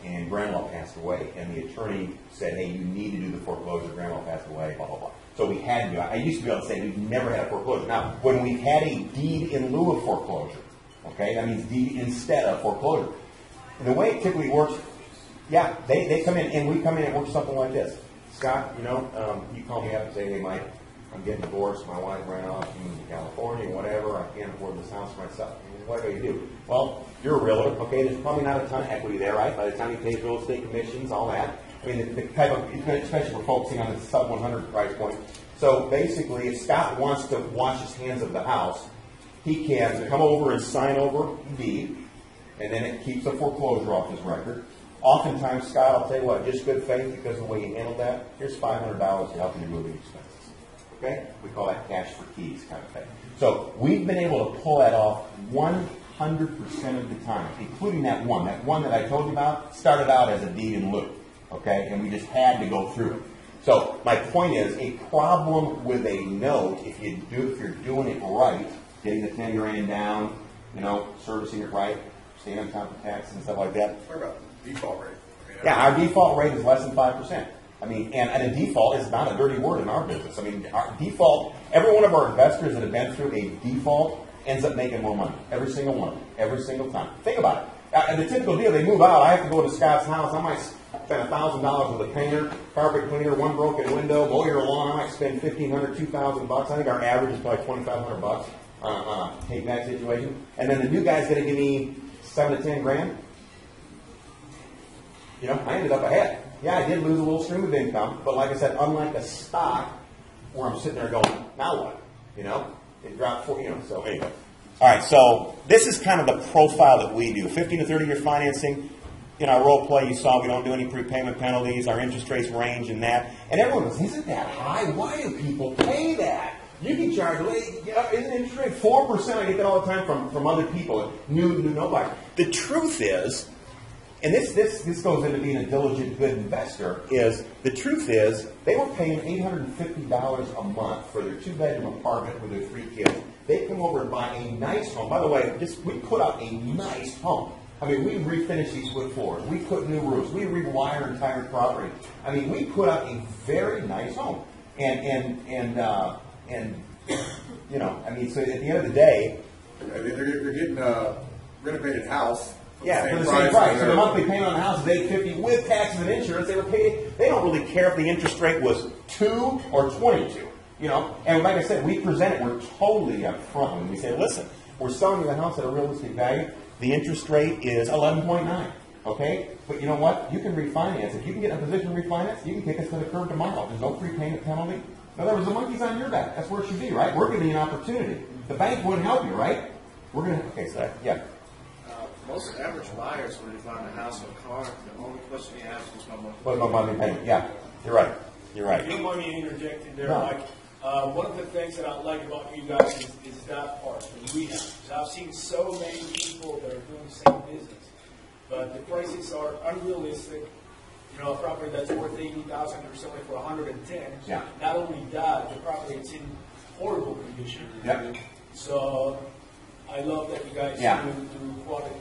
and grandma passed away, and the attorney said, hey, you need to do the foreclosure, grandma passed away, blah, blah, blah. So we had to do it. I used to be able to say we've never had a foreclosure. Now, when we've had a deed in lieu of foreclosure, okay, that means deed instead of foreclosure. The way it typically works, yeah, they come in, and we come in and work something like this. Scott, you know, you call me up and say, hey, Mike, I'm getting divorced. My wife ran off, she moved to California, whatever. I can't afford this house for myself. What do you do? Well, you're a realtor. Okay, there's probably not a ton of equity there, right? By the time you pay real estate commissions, all that. I mean, the type of, especially we're focusing on the sub 100 price point. So basically, if Scott wants to wash his hands of the house, he can come over and sign over the deed, and then it keeps a foreclosure off his record. Oftentimes, Scott, I'll tell you what, just good faith because of the way you handled that, here's $500 to help you move the expenses. Okay? We call that cash for keys kind of thing. So we've been able to pull that off 100% of the time, including that one. That one that I told you about started out as a deed in lieu. Okay? And we just had to go through it. So my point is, a problem with a note, if you're doing it right, getting the 10 grand down, you know, servicing it right, staying on top of taxes and stuff like that. What about default rate? Yeah, our default rate is less than 5%. I mean, and a default is not a dirty word in our business. I mean, our default, every one of our investors that have been through a default ends up making more money. Every single one. Every single time. Think about it. The typical deal, they move out. I have to go to Scott's house. I might spend $1,000 with a painter, carpet cleaner, one broken window, mow your lawn. I might spend $1,500, $2,000. I think our average is probably $2,500 on a take-back situation. And then the new guy's going to give me 7 to 10 grand. You know, I ended up ahead. Yeah, I did lose a little stream of income, but like I said, unlike a stock where I'm sitting there going, now what? You know, it dropped 4, you know, so anyway. All right, so this is kind of the profile that we do. 15 to 30 year financing. In our role play, you saw we don't do any prepayment penalties. Our interest rates range in that. And everyone goes, isn't that high? Why do people pay that? You can charge, isn't interest rate 4%? I get that all the time from other people, new nobody. The truth is, and this goes into being a diligent, good investor, the truth is they were paying $850 a month for their 2-bedroom apartment with their 3 kids. They come over and buy a nice home. By the way, we put up a nice home. I mean, we refinished these wood floors. We put new roofs. We rewired entire property. I mean, we put up a very nice home. And you know, I mean, so at the end of the day, they're getting renovated house. Yeah, for the same price. So the monthly payment on the house is $850 with taxes and insurance. They were paid. They don't really care if the interest rate was 2 or 22. You know, and like I said, we present it. We're totally upfront when we say, listen, we're selling you the house at a realistic value. The interest rate is 11.9. Okay, but you know what? You can refinance. If you can get in a position to refinance, you can kick us to the curb tomorrow. There's no prepayment penalty. In other words, the monkey's on your back. That's where it should be, right? We're giving you an opportunity. The bank wouldn't help you, right? We're going to. Okay, so yeah. Most average buyers, when they find a house or a car, the only question they ask is what's my monthly payment? Yeah, you're right. You're right. If you don't mind me interjecting there, No. Mike, one of the things that I like about you guys is that part, the rehab. So I've seen so many people that are doing the same business, but the prices are unrealistic. You know, a property that's worth $80,000, you're selling for $110. Yeah. Not only that, the property is in horrible condition. Yep. So I love that you guys Yeah. do quality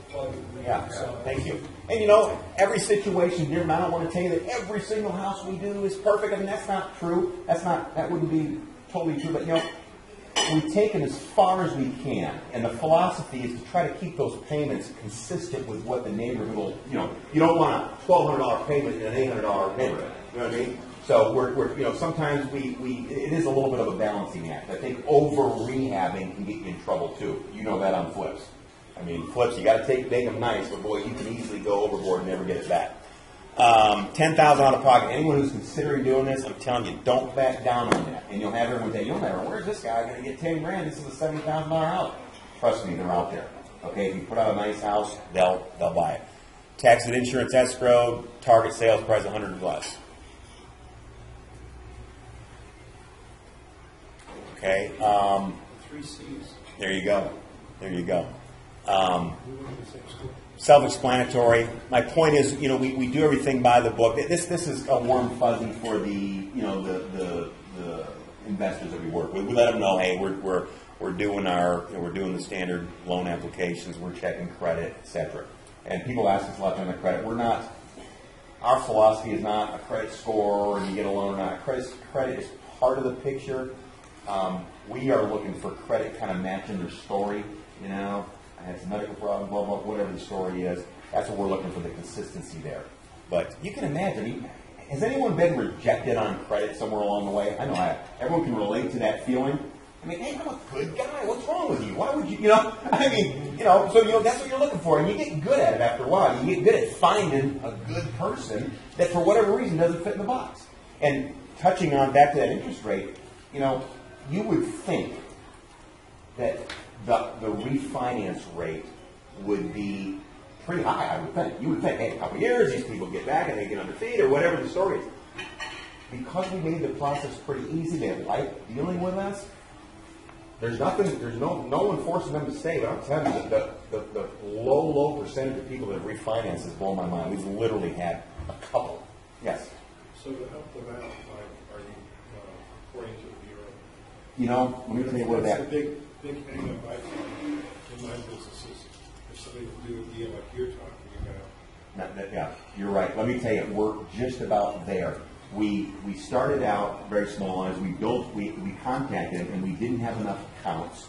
Yeah, so, thank you. And you know, every situation here, and I don't want to tell you that every single house we do is perfect. I mean, that's not true. That wouldn't be totally true. But you know, we take it as far as we can, and the philosophy is to try to keep those payments consistent with what the neighborhood will. You know, you don't want a $1,200 payment in an $800 neighborhood. You know what I mean? So we're you know, sometimes it is a little bit of a balancing act. I think over rehabbing can get you in trouble too. You know that on flips. I mean, flips, you got to make them nice, but boy, you can easily go overboard and never get it back. $10,000 out of pocket. Anyone who's considering doing this, I'm telling you, don't back down on that. And you'll have everyone say, you'll never, where's this guy going to get 10 grand? This is a $70,000 house. Trust me, they're out there. Okay, if you put out a nice house, they'll buy it. Tax and insurance escrow, target sales price 100 less. Okay, 3 C's. there you go. There you go. Self-explanatory. My point is, you know, we do everything by the book. This is a warm fuzzy for the, you know, the investors that we work with. We let them know, hey, we're doing we're doing the standard loan applications. We're checking credit, etc. And people ask us a lot on the credit. We're not. Our philosophy is not a credit score and you get a loan or not. Credit is part of the picture. We are looking for credit kind of matching their story. You know, I had some medical problem, blah, blah, whatever the story is. That's what we're looking for, the consistency there. But you can imagine, has anyone been rejected on credit somewhere along the way? I know everyone can relate to that feeling. I mean, hey, I'm a good guy. What's wrong with you? Why would you, you know, I mean, you know, so, you know, that's what you're looking for. And you get good at it after a while. You get good at finding a good person that for whatever reason doesn't fit in the box. And touching on back to that interest rate, you know, you would think that the refinance rate would be pretty high, I would think. You would think, hey, a couple of years, these people get back and they get on their feet or whatever the story is. Because we made the process pretty easy, they like dealing with us, there's no one forcing them to stay, but I'm telling you, the low percentage of people that refinance has blown my mind. We've literally had a couple. Yes? So to help them out, are you according to the Bureau? You know, let me tell you what that... That's the big thing that I find in my business is if somebody will do a deal like you're talking about. Yeah, you're right. Let me tell you, we're just about there. We started out very small as we contacted them, and we didn't have enough accounts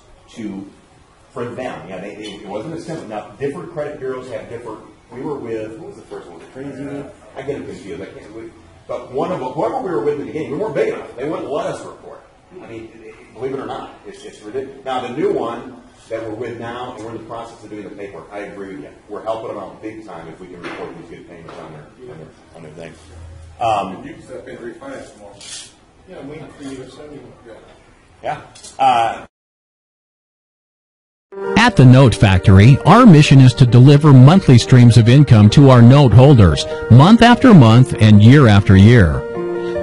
for them. Yeah, it wasn't as simple. Now, different credit bureaus have different. We were with, what was the first one? Was it TransUnion? I get them confused. But one of them, whoever we were with in the beginning, we weren't big enough. They wouldn't let us report. I mean, believe it or not, it's ridiculous. Now, the new one that we're with now, and we're in the process of doing the paperwork, I agree with you. We're helping them out big time if we can report these good payments on their things. You can step in and refinance more. Yeah, we for you to send you. Yeah. At the Note Factory, our mission is to deliver monthly streams of income to our note holders, month after month and year after year.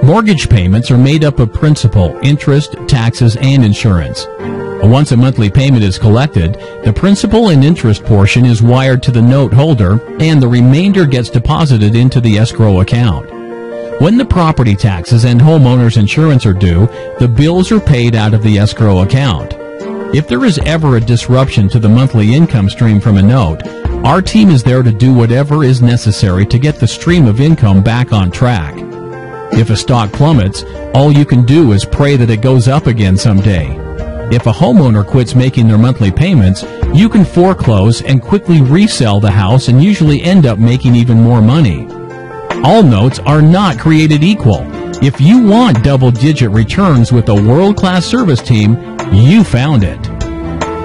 Mortgage payments are made up of principal, interest, taxes, and insurance. Once a monthly payment is collected, the principal and interest portion is wired to the note holder, and the remainder gets deposited into the escrow account. When the property taxes and homeowner's insurance are due, the bills are paid out of the escrow account. If there is ever a disruption to the monthly income stream from a note, our team is there to do whatever is necessary to get the stream of income back on track. If a stock plummets, all you can do is pray that it goes up again someday. If a homeowner quits making their monthly payments, you can foreclose and quickly resell the house and usually end up making even more money. All notes are not created equal. If you want double-digit returns with a world-class service team, you found it.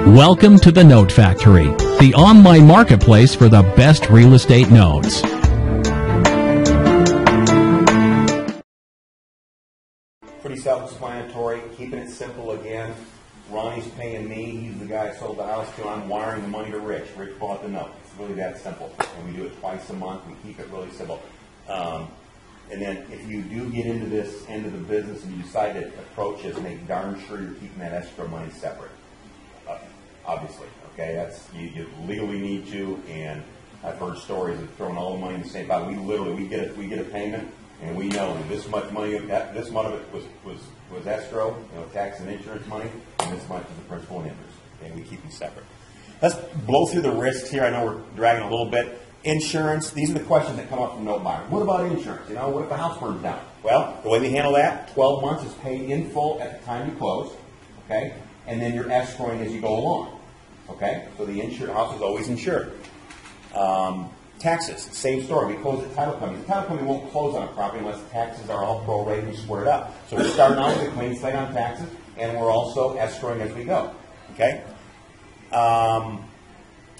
Welcome to the Note Factory, the online marketplace for the best real estate notes. Pretty self-explanatory, keeping it simple again. Ronnie's paying me, he's the guy I sold the house to, I'm wiring the money to Rich. Rich bought the note. It's really that simple. And we do it twice a month, we keep it really simple. And then if you do get into this end of the business and you decide to approach us, make darn sure you're keeping that escrow money separate. Obviously, okay, that's you legally need to, and I've heard stories of throwing all the money in the same pot. We get a payment, and we know that this much money, this much of it was escrow, tax and insurance money, and this much is the principal and interest, and we keep them separate. Let's blow through the risks here. I know we're dragging a little bit. Insurance, these are the questions that come up from note buyers. What about insurance? What if the house burns down? Well, the way we handle that, 12 months is paid in full at the time you close, okay? And then you're escrowing as you go along, okay? So the house is always insured. Taxes, same story. We close the title company. The title company won't close on a property unless the taxes are all prorated and squared up. So we're starting out with a clean slate on taxes, and we're also escrowing as we go, okay?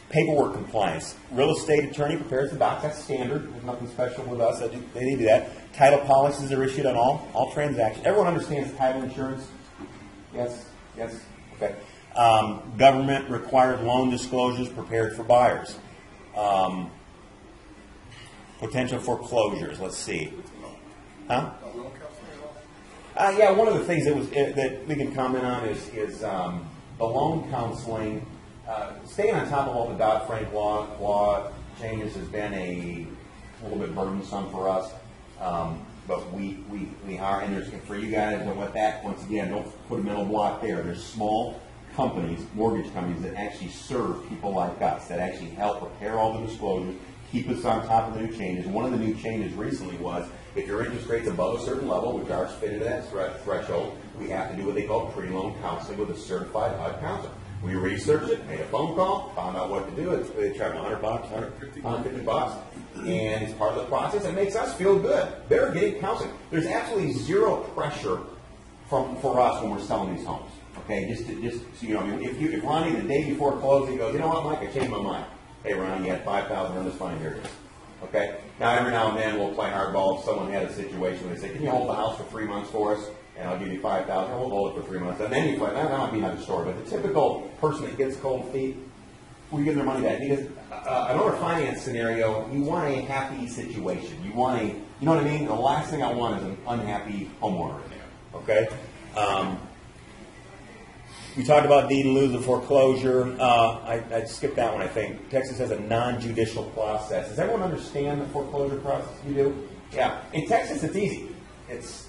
Paperwork compliance. Real estate attorney prepares the docs. That's standard. There's nothing special with us. They need to do that. Title policies are issued on all transactions. Everyone understands title insurance? Yes? Yes? Okay. Government required loan disclosures prepared for buyers. Potential foreclosures. Let's see. Huh? Yeah, one of the things that we can comment on is the loan counseling. Staying on top of all the Dodd-Frank law changes has been a little bit burdensome for us, but we are, and there's, for you guys, and with that, once again, don't put a mental block there. There's small companies, mortgage companies, that actually serve people like us, that actually help prepare all the disclosures, keep us on top of the new changes. One of the new changes recently was, if your interest rate's above a certain level, which ours fit into that threshold, we have to do what they call pre-loan counseling with a certified HUD counselor. We researched it, made a phone call, found out what to do. They charge $100, $150, and it's part of the process. It makes us feel good. They're getting counseling. There's absolutely zero pressure for us when we're selling these homes. Okay, just so you know, if Ronnie the day before closing goes, you know what, Mike, I changed my mind. Hey, Ronnie, you had $5,000 on this fine, here it is. Okay. Now every now and then we'll play hardball. If someone had a situation where they say, can you hold the house for 3 months for us? And I'll give you $5,000. We'll hold it for 3 months. And then you play. That might be another story. But the typical person that gets cold feet, we give their money back. Because an owner finance scenario, you want a happy situation. You want a, you know what I mean? The last thing I want is an unhappy homeowner in there. Okay. We talked about deed in lieu of foreclosure. I skipped that one, I think. Texas has a non-judicial process. Does everyone understand the foreclosure process? You do? Yeah. In Texas, it's easy. It's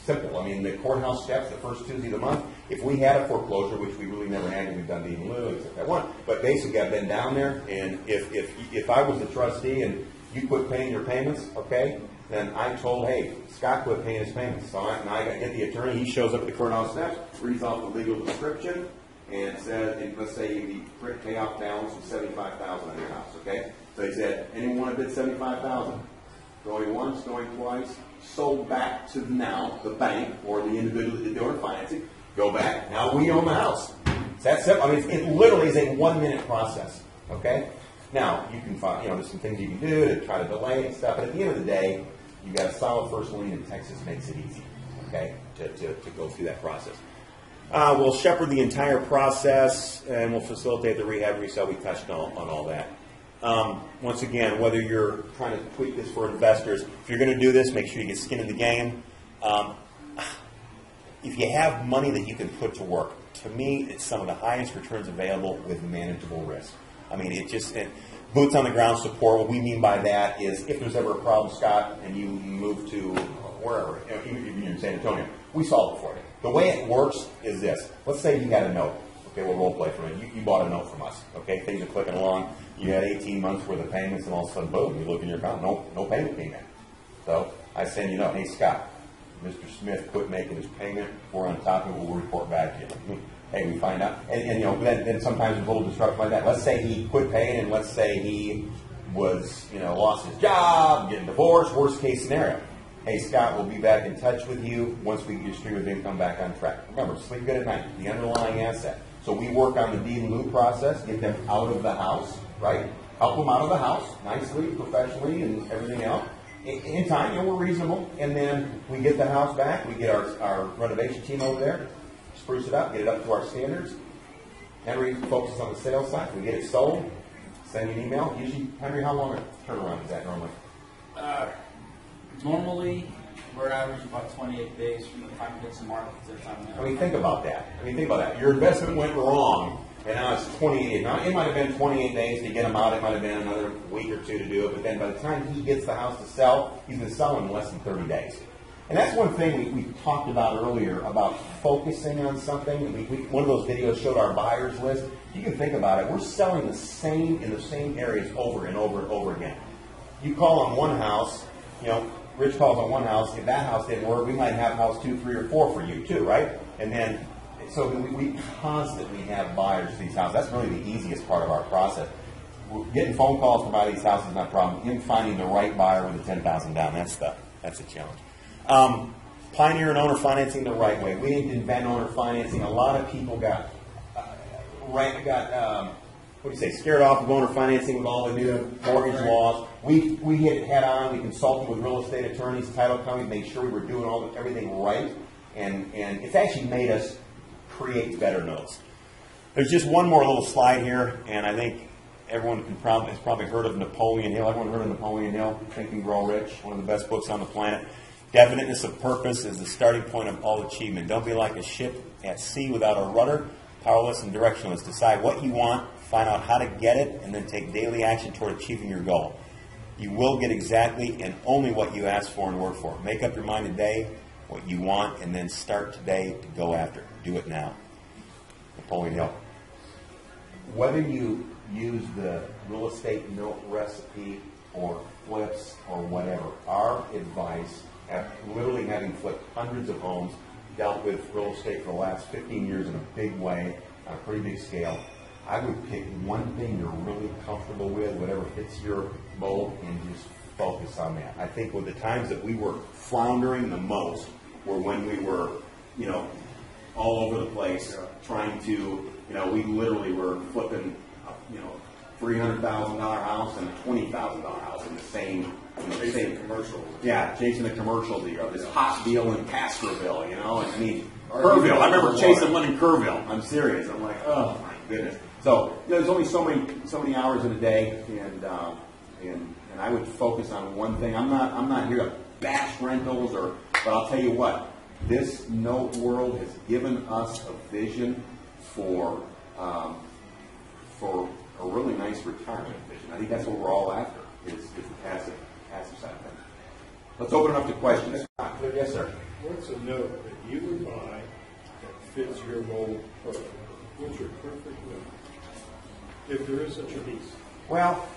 simple. I mean, the courthouse steps the first Tuesday of the month. If we had a foreclosure, which we really never had, we've done deed in lieu, except that one. But basically, I've been down there, and if I was the trustee and you quit paying your payments, okay, then I told, hey, Scott quit paying his payments. So I get the attorney. He shows up at the courthouse steps, reads off the legal description, and says, and let's say you pay off balance of $75,000 on your house. Okay, so he said, anyone want to bid $75,000? Going once, going twice. Sold back to now the bank or the individual that did the owner financing. Go back. Now we own the house. It's that simple. I mean, it literally is a 1 minute process. Okay. Now you can find, there's some things you can do to try to delay and stuff. But at the end of the day, you got a solid first lien, and Texas makes it easy. Okay, to go through that process. We'll shepherd the entire process, and we'll facilitate the rehab resale. We touched on all that. Once again, whether you're trying to tweak this for investors, if you're going to do this, make sure you get skin in the game. If you have money that you can put to work, to me, it's some of the highest returns available with manageable risk. I mean, boots on the ground support. What we mean by that is if there's ever a problem, Scott, and you move to wherever, even in San Antonio, we solve it for you. The way it works is this. Let's say you got a note. Okay, we'll role play for it. You bought a note from us. Okay, things are clicking along. You had 18 months worth of payments, and all of a sudden, boom, you look in your account, no payment came in. So I send you a note, hey, Scott, Mr. Smith quit making his payment. We're on top of it. We'll report back to you. Hey, we find out, and you know, then sometimes it's a little disruptive like that. Let's say he quit paying, and let's say he was, you know, lost his job, getting divorced, worst case scenario. Hey, Scott, we'll be back in touch with you once we get your stream of income back on track. Remember, sleep good at night, the underlying asset. So we work on the deed in lieu process, get them out of the house, right? Help them out of the house, nicely, professionally, and everything else. In time, you know, we're reasonable. And then we get the house back, we get our renovation team over there, spruce it up, get it up to our standards. Henry focuses on the sales side. We get it sold, send you an email. Usually, Henry, how long a turnaround is that normally? Normally, we're averaging about 28 days from the time it hits the market to the time. I mean, think about that. Your investment went wrong, and now it's 28. Now, it might have been 28 days to get him out. It might have been another week or two to do it. But then by the time he gets the house to sell, he's going to sell in less than 30 days. And that's one thing we talked about earlier, about focusing on something. One of those videos showed our buyers list. You can think about it. We're selling the same in the same areas over and over and over again. You call on one house, you know, Rich calls on one house. If that house didn't work, we might have house 2, 3, or 4 for you too, right? And then, so we constantly have buyers for these houses. That's really the easiest part of our process. Getting phone calls to buy these houses is not a problem. In finding the right buyer with the $10,000 down, that's a challenge. Pioneer and owner financing the right way. We didn't invent owner financing. A lot of people got scared off of owner financing with all the new mortgage laws. We hit it head on. We consulted with real estate attorneys, title companies, made sure we were doing everything right, and it's actually made us create better notes. There's just one more little slide here, and I think everyone has probably heard of Napoleon Hill. Everyone heard of Napoleon Hill, Think and Grow Rich, one of the best books on the planet. Definiteness of purpose is the starting point of all achievement. Don't be like a ship at sea without a rudder, powerless and directionless. Decide what you want, find out how to get it, and then take daily action toward achieving your goal. You will get exactly and only what you ask for and work for. Make up your mind today what you want, and then start today to go after it. Do it now. Napoleon Hill. Whether you use the real estate note recipe or flips or whatever, our advice, literally having flipped hundreds of homes, dealt with real estate for the last 15 years in a big way, on a pretty big scale, I would pick one thing you're really comfortable with, whatever fits your mold, and just focus on that. I think with the times that we were floundering the most were when we were, you know, all over the place, trying to, you know, we literally were flipping, you know, $300,000 house and a $20,000 house in the same commercial. Yeah, chasing the commercial deal, this hot deal in Castroville, you know, and I mean, Kerrville. I remember chasing one in Kerrville. I'm serious. I'm like, oh my goodness. So you know, there's only so many hours in a day, and I would focus on one thing. I'm not here to bash rentals, but I'll tell you what, this note world has given us a vision for a really nice retirement vision. I think that's what we're all after, is the passive side of things. Let's open it up to questions. Yes, sir. What's a note that you would buy that fits your mold perfect? What's your perfect note? If there is such a piece. Well,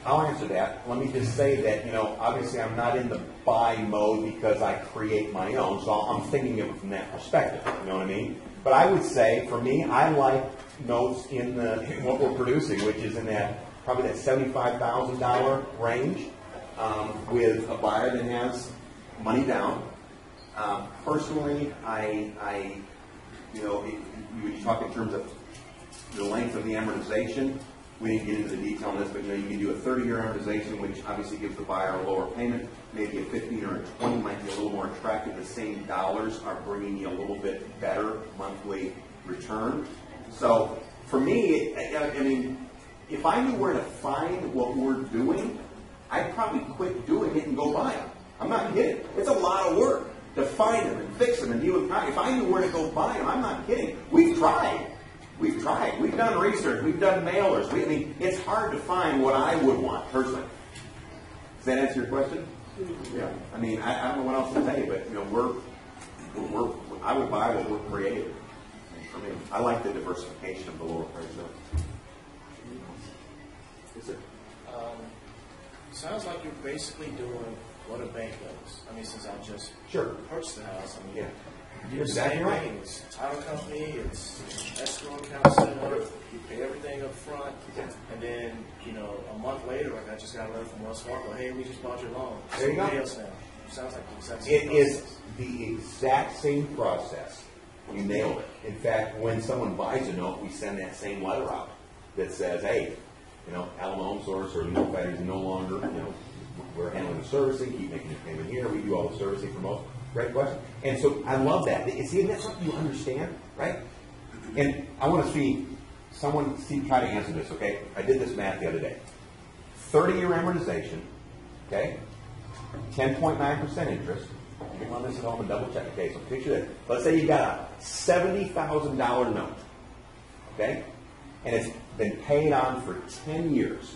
I'll answer that. Let me just say that, you know, obviously I'm not in the buy mode because I create my own, so I'm thinking of it from that perspective. You know what I mean? But I would say, for me, I like notes in what we're producing, which is in probably that $75,000 range, with a buyer that has money down. Personally, you know, you talk in terms of the length of the amortization. We didn't get into the detail on this, but you know, you can do a 30-year amortization, which obviously gives the buyer a lower payment. Maybe a 15 or a 20 might be a little more attractive. The same dollars are bringing you a little bit better monthly return. So for me, I mean, if I knew where to find what we're doing, I'd probably quit doing it and go buy them. I'm not kidding. It's a lot of work to find them and fix them and deal with them. If I knew where to go buy them, I'm not kidding. We've tried. We've done research. We've done mailers. I mean, it's hard to find what I would want personally. Does that answer your question? Yeah. I mean, I don't know what else to tell you, but you know, I would buy what we're creating. I mean, I like the diversification of the lower price zones. Is it? Sounds like you're basically doing what a bank does. I mean, since I just purchased the house, I mean, yeah. You're exactly right. It's title company, it's escrow account set up, you pay everything up front, and then, you know, a month later, like I just got a letter from Wells Fargo, hey, we just bought your loan. There you go. Pay us now. Sounds like the exact same It process. is the exact same process. You nailed it. In fact, when someone buys a note, we send that same letter out that says, hey, you know, Alamo Home Source or Note Batteries no longer, you know, we're handling the servicing, keep making your payment here, we do all the servicing for most. Great question. And so I love that. See, that's something you understand, right? And I want to see someone try to answer this, okay? I did this math the other day. 30-year amortization, okay? 10.9% interest. You can run this at home and double check. Okay, so picture that. Let's say you got a $70,000 note, okay? And it's been paid on for 10 years,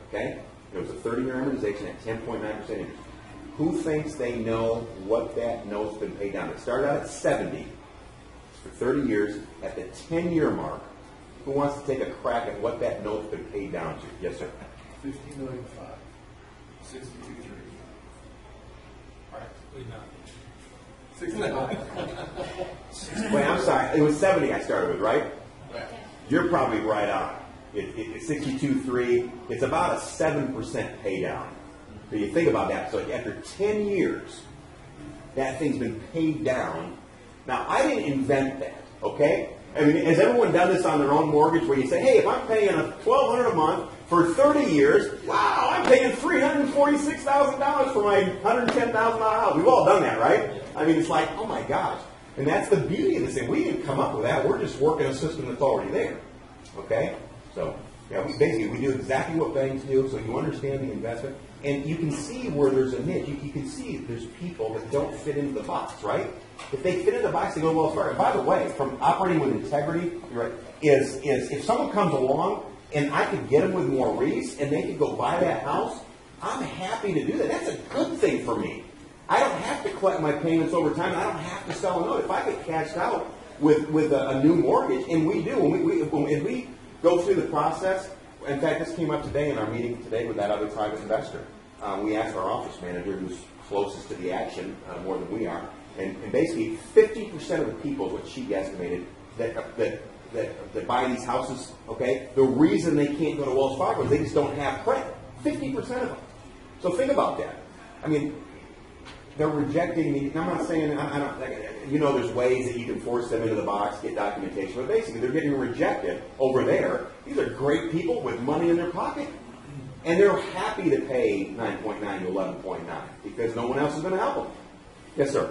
okay? It was a 30-year amortization at 10.9% interest. Who thinks they know what that note's been paid down? It started out at 70 for 30 years. At the 10-year mark, who wants to take a crack at what that note's been paid down to? Yes, sir. 50,000,500. 62.3. Practically nothing. 69. Wait, I'm sorry. It was 70 I started with, right? You're probably right on. It's 62.3. It's about a 7% pay down. So you think about that. So after 10 years, that thing's been paid down. Now, I didn't invent that, okay? I mean, has everyone done this on their own mortgage where you say, hey, if I'm paying $1,200 a month for 30 years, wow, I'm paying $346,000 for my $110,000 house. We've all done that, right? I mean, it's like, oh my gosh. And that's the beauty of this thing. We didn't come up with that. We're just working a system that's already there, okay? So, yeah, we do exactly what banks do, so you understand the investment. And you can see where there's a niche. You can see there's people that don't fit into the box, right? If they fit into the box, they go to Wells Fargo. By the way, from operating with integrity, right, is if someone comes along and I could get them with Maurice and they could go buy that house, I'm happy to do that. That's a good thing for me. I don't have to collect my payments over time. I don't have to sell a note. If I get cashed out with a new mortgage, and we do, when we go through the process. In fact, this came up today in our meeting today with that other private investor. We asked our office manager, who's closest to the action more than we are, and basically 50% of the people is what she guesstimated that buy these houses. Okay, the reason they can't go to Wells Fargo is they just don't have credit. 50% of them. So think about that. I mean, they're rejecting me. I'm not saying I don't. You know, there's ways that you can force them into the box, get documentation, but basically they're getting rejected over there. These are great people with money in their pocket, and they're happy to pay 9.9 to 11.9 because no one else is going to help them. Yes, sir.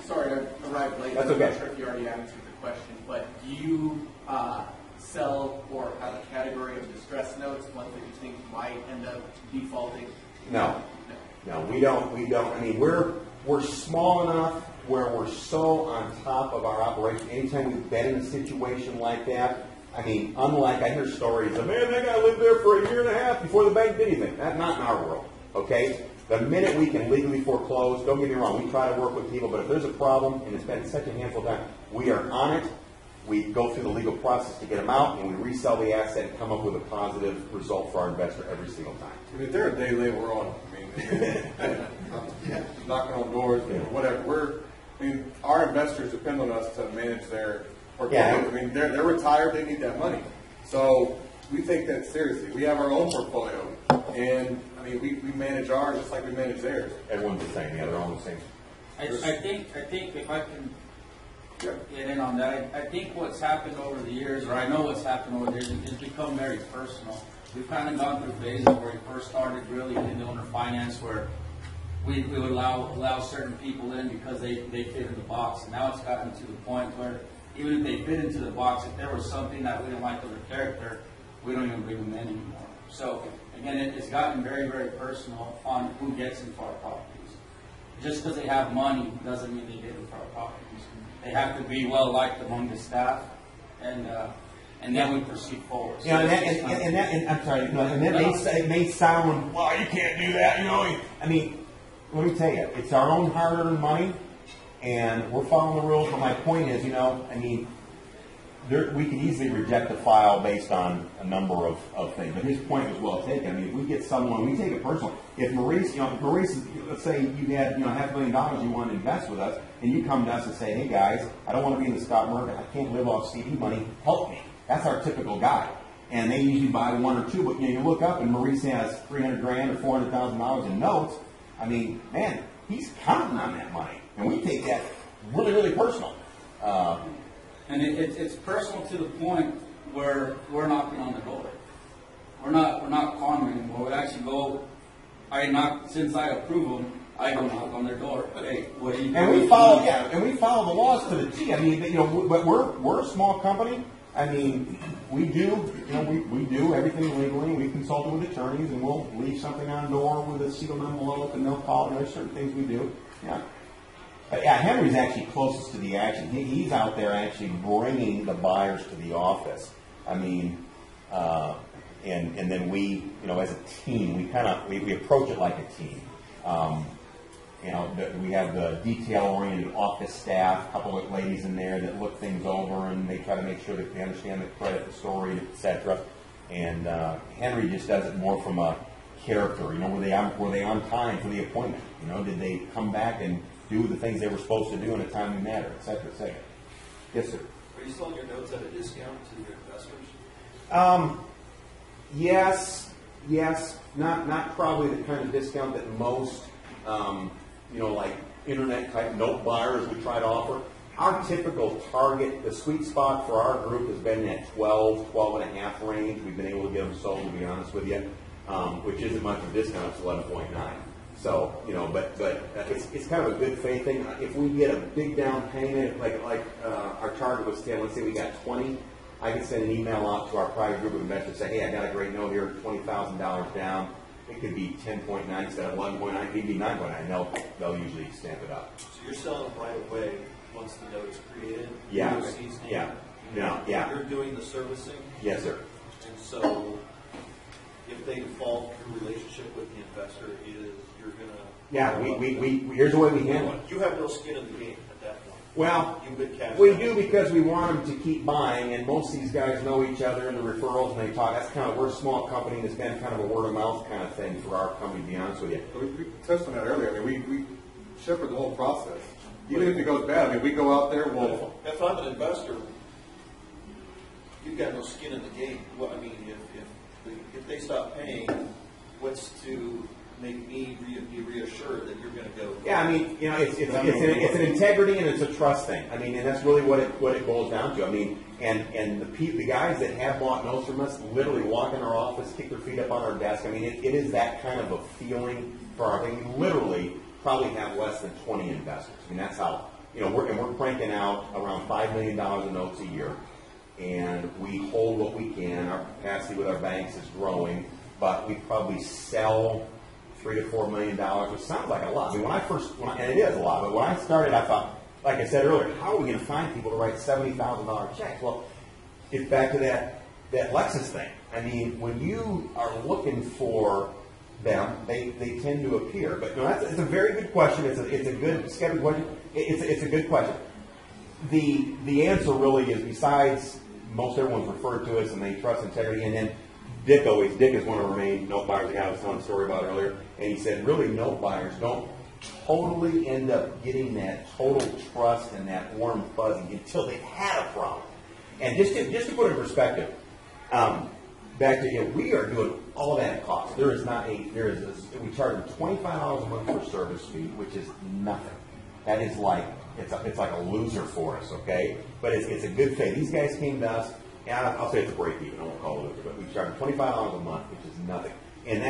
Sorry, I arrived late. That's so okay. I'm not sure if you already answered the question, but do you sell or have a category of distressed notes, ones that you think might end up defaulting? No, we don't. I mean, we're small enough where we're so on top of our operation. Anytime we've been in a situation like that, I mean, unlike I hear stories of, man, that guy lived there for a year and a half before the bank did anything. That's not in our world. Okay. The minute we can legally foreclose, don't get me wrong, we try to work with people, but if there's a problem, and it's been such a handful of times, we are on it. We go through the legal process to get them out, and we resell the asset and come up with a positive result for our investor every single time. I mean, if they're a day late, we're on. I mean, knocking on doors, whatever. I mean, our investors depend on us to manage their portfolio. Yeah. I mean, they're retired; they need that money. So we take that seriously. We have our own portfolio, and I mean, we manage ours just like we manage theirs. Everyone's the same. Yeah, they're all the same. I think if I can get in on that, I think what's happened over the years, or I know what's happened over the years, it's become very personal. We've kind of gone through phases where we first started really in the owner finance, where we would allow certain people in because they fit in the box. And now it's gotten to the point where even if they fit into the box, if there was something that we didn't like of their character, we don't even bring them in anymore. So again, it's gotten very, very personal on who gets into our properties. Just because they have money doesn't mean they get into our properties. They have to be well liked among the staff, and then we proceed forward. So yeah, and I'm sorry, and that may sound, well, you can't do that, you know. I mean, let me tell you, it's our own hard-earned money, and we're following the rules. But my point is, I mean, we can easily reject a file based on a number of things. But his point was well taken. I mean, if we get someone, we take it personally. If Maurice, let's say you had $500,000 you want to invest with us, and you come to us and say, hey guys, I don't want to be in the stock market. I can't live off CD money. Help me. That's our typical guy. And they usually buy one or two. But you look up and Maurice has $300,000 or $400,000 in notes. I mean, man, he's counting on that money, and we take that really, really personal. And it's personal to the point where we're knocking on the door. We're not calling them anymore. We actually go. Since I approve them, I go knock on their door. Hey, what are you doing? And we follow the laws to the T. I mean, but we're a small company. I mean, we do everything legally. We consult with attorneys, and we'll leave something on the door with a sealed envelope, and they'll call. And there's certain things we do. Yeah. Yeah, Henry's actually closest to the action. He's out there actually bringing the buyers to the office. I mean, and then we, as a team, we approach it like a team. We have the detail-oriented office staff, a couple of ladies in there that look things over, and they try to make sure that they understand the credit, the story, etc. And Henry just does it more from a character. Were they on time for the appointment? Did they come back and do the things they were supposed to do in a timely manner, et cetera, et cetera. Yes, sir. Are you selling your notes at a discount to your investors? Yes. Not probably the kind of discount that most, like internet type note buyers would try to offer. Our typical target, the sweet spot for our group has been that 12 and a half range. We've been able to get them sold, to be honest with you, which isn't much of a discount. It's 11.9. So, but it's kind of a good faith thing. If we get a big down payment, like our target was 10, let's say we got 20, I can send an email out to our private group of investors and say, hey, I got a great note here, $20,000 down. It could be 10.9 instead of 11.9, it could be 9.9. They'll usually stamp it up. So you're selling them right away once the note is created? Yeah. Yeah. You're doing the servicing? Yes, sir. And so if they default, your relationship with the investor is you're going to... Yeah, here's the way we handle it. You have no skin in the game at that point. Well, we do because we want them to keep buying, and most of these guys know each other and the referrals, and they talk. That's we're a small company, and it's been kind of a word of mouth kind of thing for our company, to be honest with you. We touched on that earlier. I mean, we shepherd the whole process. Even if it goes bad, I mean, we go out there, If I'm an investor, you've got no skin in the game. Well, I mean, if they stop paying, what's to make me be reassured that you're going to go? Yeah, I mean, it's an integrity and it's a trust thing. I mean, and that's really what it boils down to. I mean, and the guys that have bought notes from us literally walk in our office, kick their feet up on our desk. I mean, it is that kind of a feeling for our thing. We literally probably have less than 20 investors. I mean, that's how we're cranking out around $5 million in notes a year, and we hold what we can. Our capacity with our banks is growing, but we probably sell $3 to $4 million, which sounds like a lot. I mean, and it is a lot, but when I started, I thought, like I said earlier, how are we going to find people to write $70,000 checks? Well, it's back to that Lexus thing. I mean, when you are looking for them, they tend to appear. But it's a very good question. It's a good skeptic question. It's a good question. The answer really is, besides most everyone's referred to us and they trust integrity, and then Dick is one of our main note buyers. The guy I was telling a story about earlier, and he said really note buyers don't totally end up getting that total trust and that warm fuzzy until they've had a problem. And just to put it in perspective, back to we are doing all that at cost. We charge them $25 a month for service fee, which is nothing. That is like it's like a loser for us, okay? But it's a good pay. These guys came to us. And I'll say it's a break even. I won't call it a loser, but we charge $25 a month, which is nothing. And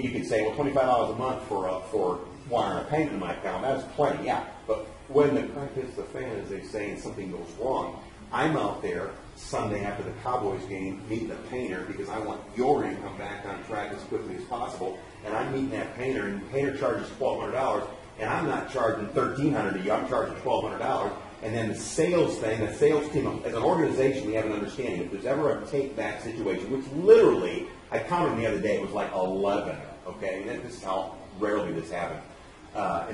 you can say, well, $25 a month for wiring a payment in my account, that's plenty, yeah. But when the crack hits the fan, as they say, and something goes wrong, I'm out there Sunday after the Cowboys game meeting the painter because I want your income back on track as quickly as possible. And I'm meeting that painter, and the painter charges $1,200, and I'm not charging $1,300 a year. I'm charging $1,200. And then the sales thing, the sales team, as an organization, we have an understanding. If there's ever a take-back situation, which literally, I counted the other day, it was like 11, okay? And this is how rarely this happens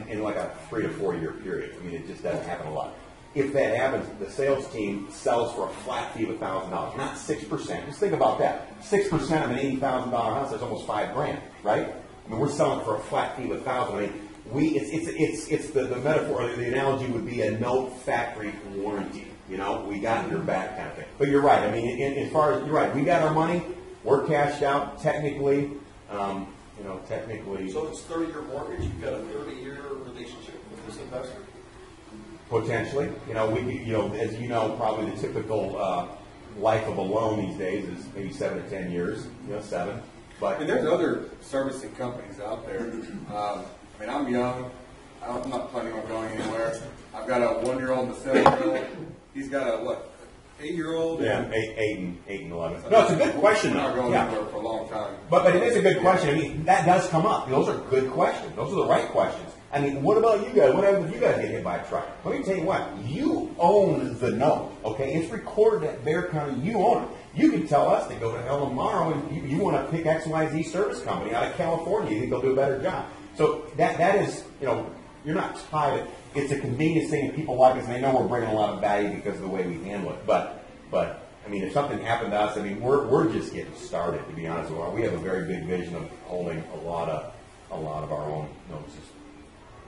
in like a 3 to 4 year period. I mean, it just doesn't happen a lot. if that happens, the sales team sells for a flat fee of $1,000, not 6%. Just think about that. 6% of an $80,000 house, that's almost $5,000, right? I mean, we're selling for a flat fee of $1,000. I mean, it's the metaphor, or the analogy would be a no factory warranty. You know, we got your back kind of thing. But you're right. I mean, as far as you're right, we got our money. We're cashed out technically. Technically. So it's 30-year mortgage. You've got a 30-year relationship with this investor. Potentially, as you know, probably the typical life of a loan these days is maybe 7 to 10 years. 7. But there's other servicing companies out there. I'm young. I'm not planning on going anywhere. I've got a 1-year-old and a 7-year-old. He's got a 8-year-old. Yeah, 8 and 11. No, it's a good question. We're not going anywhere for a long time. But it is a good question. I mean, that does come up. Those are good questions. Those are the right questions. I mean, what about you guys? What happens if you guys get hit by a truck? Let me tell you what. You own the note, okay? It's recorded at Bear County. You own it. You can tell us to go to hell tomorrow and you want to pick XYZ service company out of California. You think they'll do a better job. So that is, you're not tied. It's a convenience thing, and people like us, and they know we're bringing a lot of value because of the way we handle it. But I mean, if something happened to us, I mean, we're just getting started, to be honest with you. We have a very big vision of holding a lot of our own notices.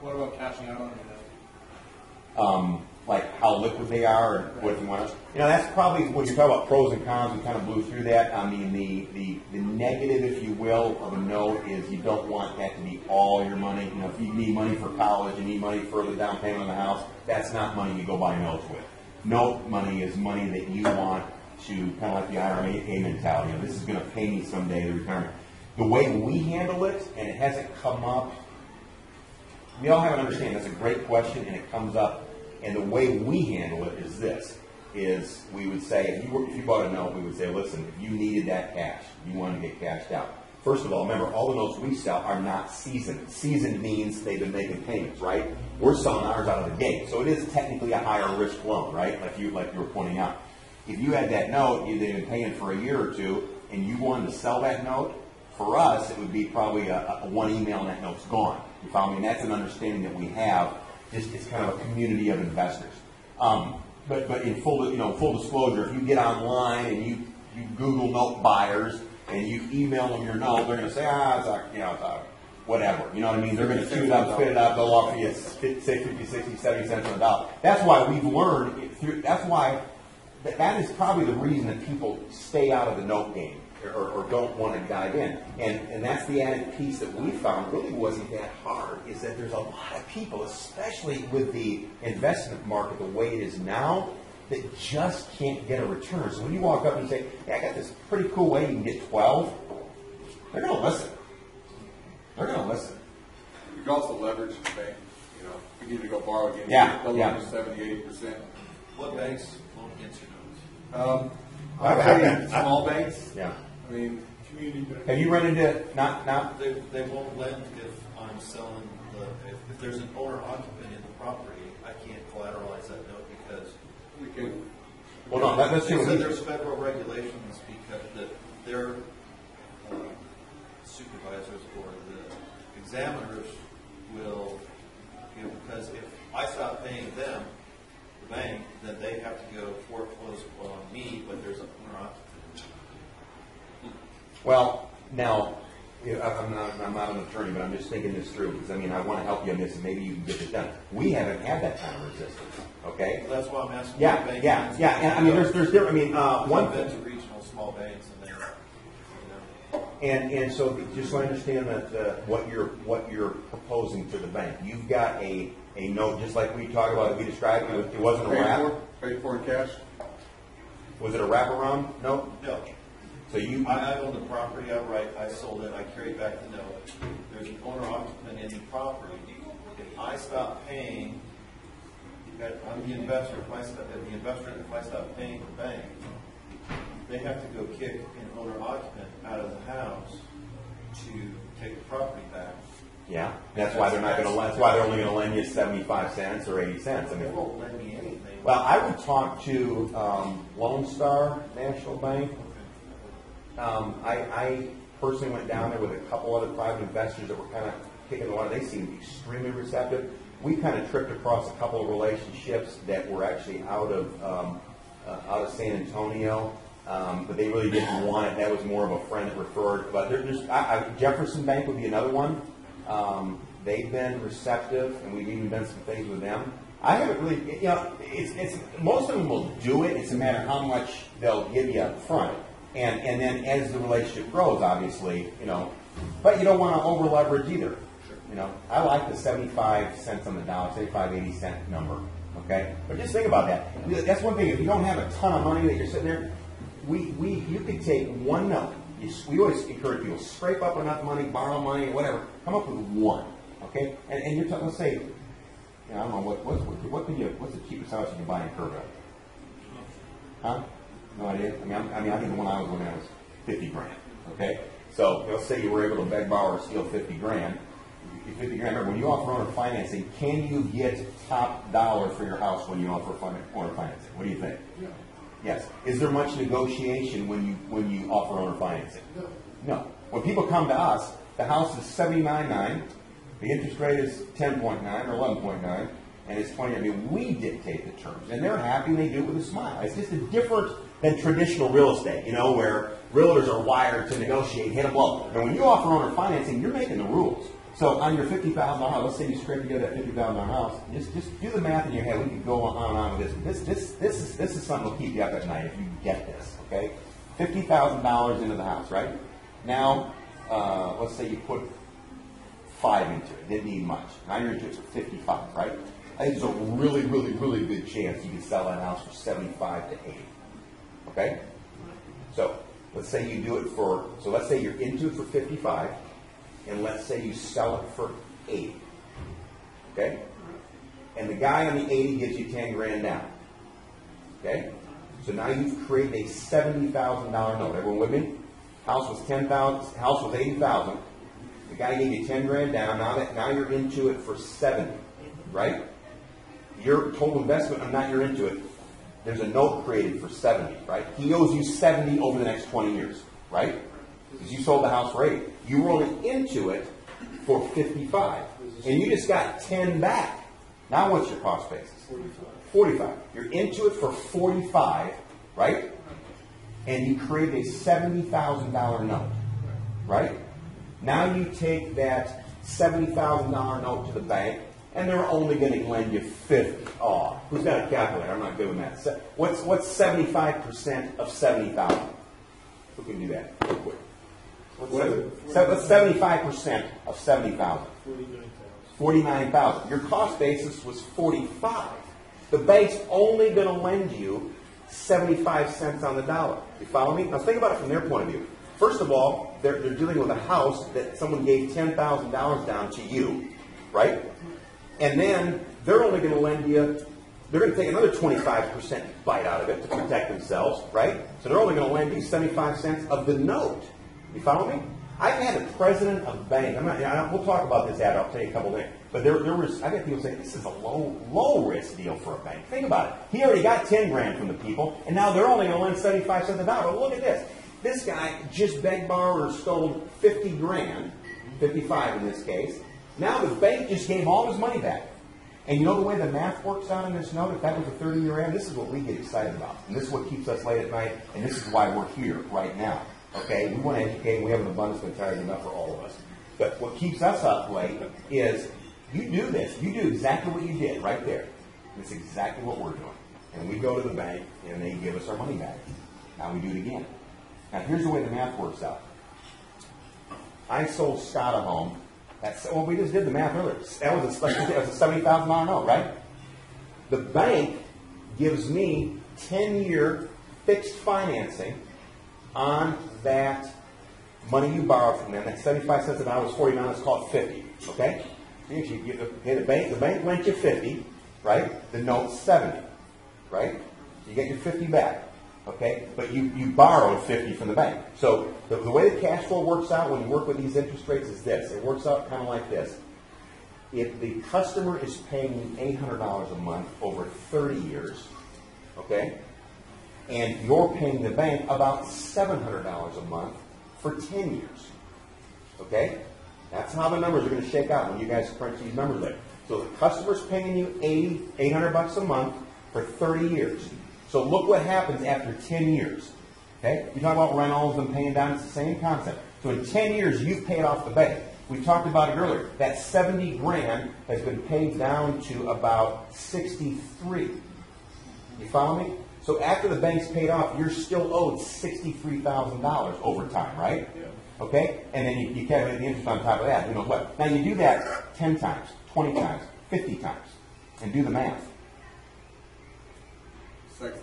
What about cashing out on it? Like how liquid they are, or what you want to. That's probably when you talk about pros and cons. We kind of blew through that. I mean, the negative, if you will, of a note is you don't want that to be all your money. If you need money for college, you need money for the down payment on the house. That's not money you go buy notes with. Note money is money that you want to kind of like the IRA mentality. This is going to pay me someday, the retirement. The way we handle it, and it hasn't come up. We all have an understanding. That's a great question, and it comes up. And the way we handle it is this: is we would say, if you bought a note, we would say, listen, if you needed that cash, you wanted to get cashed out. First of all, remember, all the notes we sell are not seasoned. Seasoned means they've been making payments, right? We're selling ours out of the gate, so it is technically a higher risk loan, right? Like you were pointing out. If you had that note, you've been paying for a year or two, and you wanted to sell that note, for us, it would be probably a one email and that note's gone. You follow me? And that's an understanding that we have. It's kind of a community of investors. But in full disclosure, if you get online and you Google note buyers and you email them your note, they're going to say, whatever. You know what I mean? They're going to chew it up, spit it up. They'll offer you 50, 60, 70 cents on the dollar. That's why we've learned. That's why that is probably the reason that people stay out of the note game. Or don't want to dive in. And that's the added piece that we found really wasn't that hard, is that there's a lot of people, especially with the investment market the way it is now, that just can't get a return. So when you walk up and say, hey, I got this pretty cool way you can get 12, they're going to listen. They're going to listen. You can also leverage the bank. You need to go borrow again. Yeah. 70, 80%. What banks won't against your notes? I'll tell you, small banks. Yeah. I mean, have you run into not? They won't lend if I'm selling if there's an owner occupant in the property, I can't collateralize that note because we can. Well, no, let's do it. There's federal regulations because their supervisors or the examiners will, because if I stop paying them, the bank, then they have to go foreclose on me, but there's an owner occupant. Well, now, I'm not an attorney, but I'm just thinking this through because, I want to help you on this and maybe you can get this done. We haven't had that kind of resistance, okay? Well, that's why I'm asking. Yeah. And there's different, one thing. To regional small banks and And so just so I understand that what you're proposing to the bank, you've got a note just like we talked about, we described it. It wasn't a wrap. Paid for in cash. Was it a wraparound note? No. So I own the property outright. I sold it. I carried back the note. There's an owner occupant in the property. If I stop paying, I'm the investor. If I stop paying the bank, they have to go kick an owner occupant out of the house to take the property back. Yeah, that's why they're not going to. That's why they're only going to lend you 75 cents or 80 cents. They won't lend me anything. Well, I would talk to Lone Star National Bank. I personally went down there with a couple other private investors that were kind of kicking the water. They seemed extremely receptive. we kind of tripped across a couple of relationships that were actually out of San Antonio, but they really didn't want it. That was more of a friend that referred. But Jefferson Bank would be another one. They've been receptive, and we've even done some things with them. I haven't really, it's most of them will do it. It's a matter of how much they'll give you up front, and then as the relationship grows, obviously, but you don't want to over leverage either. I like the 75 cents on the dollar, 75, 80 cent number. Okay, but just think about that. That's one thing. If you don't have a ton of money that you're sitting there, you could take one note. We always encourage people scrape up enough money, borrow money, whatever. Come up with one. Okay, and you're talking. Let's say, I don't know what's the cheapest house you can buy in Kerrville? Huh? No idea. I think the one I was looking at was 50 grand. Okay, so let's say you were able to beg, borrow, or steal 50 grand. 50 grand. Remember, when you offer owner financing, can you get top dollar for your house when you offer owner financing? What do you think? Yeah. Yes. Is there much negotiation when you offer owner financing? No. When people come to us, the house is 79.9, the interest rate is 10.9 or 11.9, and it's 20. We dictate the terms, and they're happy, and they do it with a smile. It's just different than traditional real estate, where realtors are wired to negotiate, hit a blow. And when you offer owner financing, you're making the rules. So on your $50,000 house, let's say you scrape together that $50,000 house, just do the math in your head. We could go on and on with this. This is something that'll keep you up at night if you get this, okay? $50,000 into the house, right? Now, let's say you put 5 into it. Didn't need much. Now you're into it for 55, right? I think there's a really, really, really good chance you can sell that house for 75 to 80, okay? So let's say you do it so let's say you're into it for 55. And let's say you sell it for 80, okay? And the guy on the 80 gives you 10 grand down, okay? So now you've created a $70,000 note. Everyone with me? House was $80,000. The guy gave you 10 grand down. Now you're into it for 70, right? Your total investment, you're into it. There's a note created for 70, right? He owes you 70 over the next 20 years, right? Because you sold the house for 80. You were only into it for 55. And you just got 10 back. Now what's your cost basis? 45. You're into it for 45, right? And you create a $70,000 note, right? Now you take that $70,000 note to the bank, and they're only going to lend you 50. Oh, who's got a calculator? I'm not good with that. What's 75% of 70,000? Who can do that real quick? What's 75% of 70,000? 49,000. Your cost basis was 45. The bank's only going to lend you 75 cents on the dollar. You follow me? Now think about it from their point of view. First of all, they're dealing with a house that someone gave $10,000 down to you, right? And then they're only going to lend you, they're going to take another 25% bite out of it to protect themselves, right? So they're only going to lend you 75 cents of the note. You follow me? I've had a president of a bank. We'll talk about this after. I'll tell you a couple things. But I've had people say, this is a low risk deal for a bank. Think about it. He already got 10 grand from the people, and now they're only going to lend 75 cents a dollar. Well, look at this. This guy just begged, borrowed, or stole 50 grand, 55 in this case. Now the bank just gave all his money back. And you know the way the math works out in this note, if that was a 30-year AM, this is what we get excited about. And this is what keeps us late at night, and this is why we're here right now. Okay, we want to educate, and we have an abundance of material enough for all of us. But what keeps us up late is you do this. You do exactly what you did right there. It's exactly what we're doing. And we go to the bank, and they give us our money back. Now we do it again. Now here's the way the math works out. I sold Scott a home. We just did the math earlier. That was a $70,000 note, right? The bank gives me 10-year fixed financing on that money you borrowed from them. That 75 cents an hour was 49. Let's call it 50. Okay? The bank lent you 50, right? The note's 70, right? You get your 50 back. Okay? But you borrowed 50 from the bank. So the way the cash flow works out when you work with these interest rates is this. It works out kind of like this. If the customer is paying $800 a month over 30 years, okay, and you're paying the bank about $700 a month for 10 years, okay, that's how the numbers are going to shake out when you guys crunch these numbers later. So the customer's paying you $800 a month for 30 years. So look what happens after 10 years. Okay? You talk about rentals and paying down, it's the same concept. So in 10 years, you've paid off the bank. We talked about it earlier. That 70 grand has been paid down to about 63. You follow me? So after the bank's paid off, you're still owed $63,000 over time, right? Yeah. Okay? And then you calculate the interest on top of that. You know what? Now you do that 10 times, 20 times, 50 times, and do the math. 60.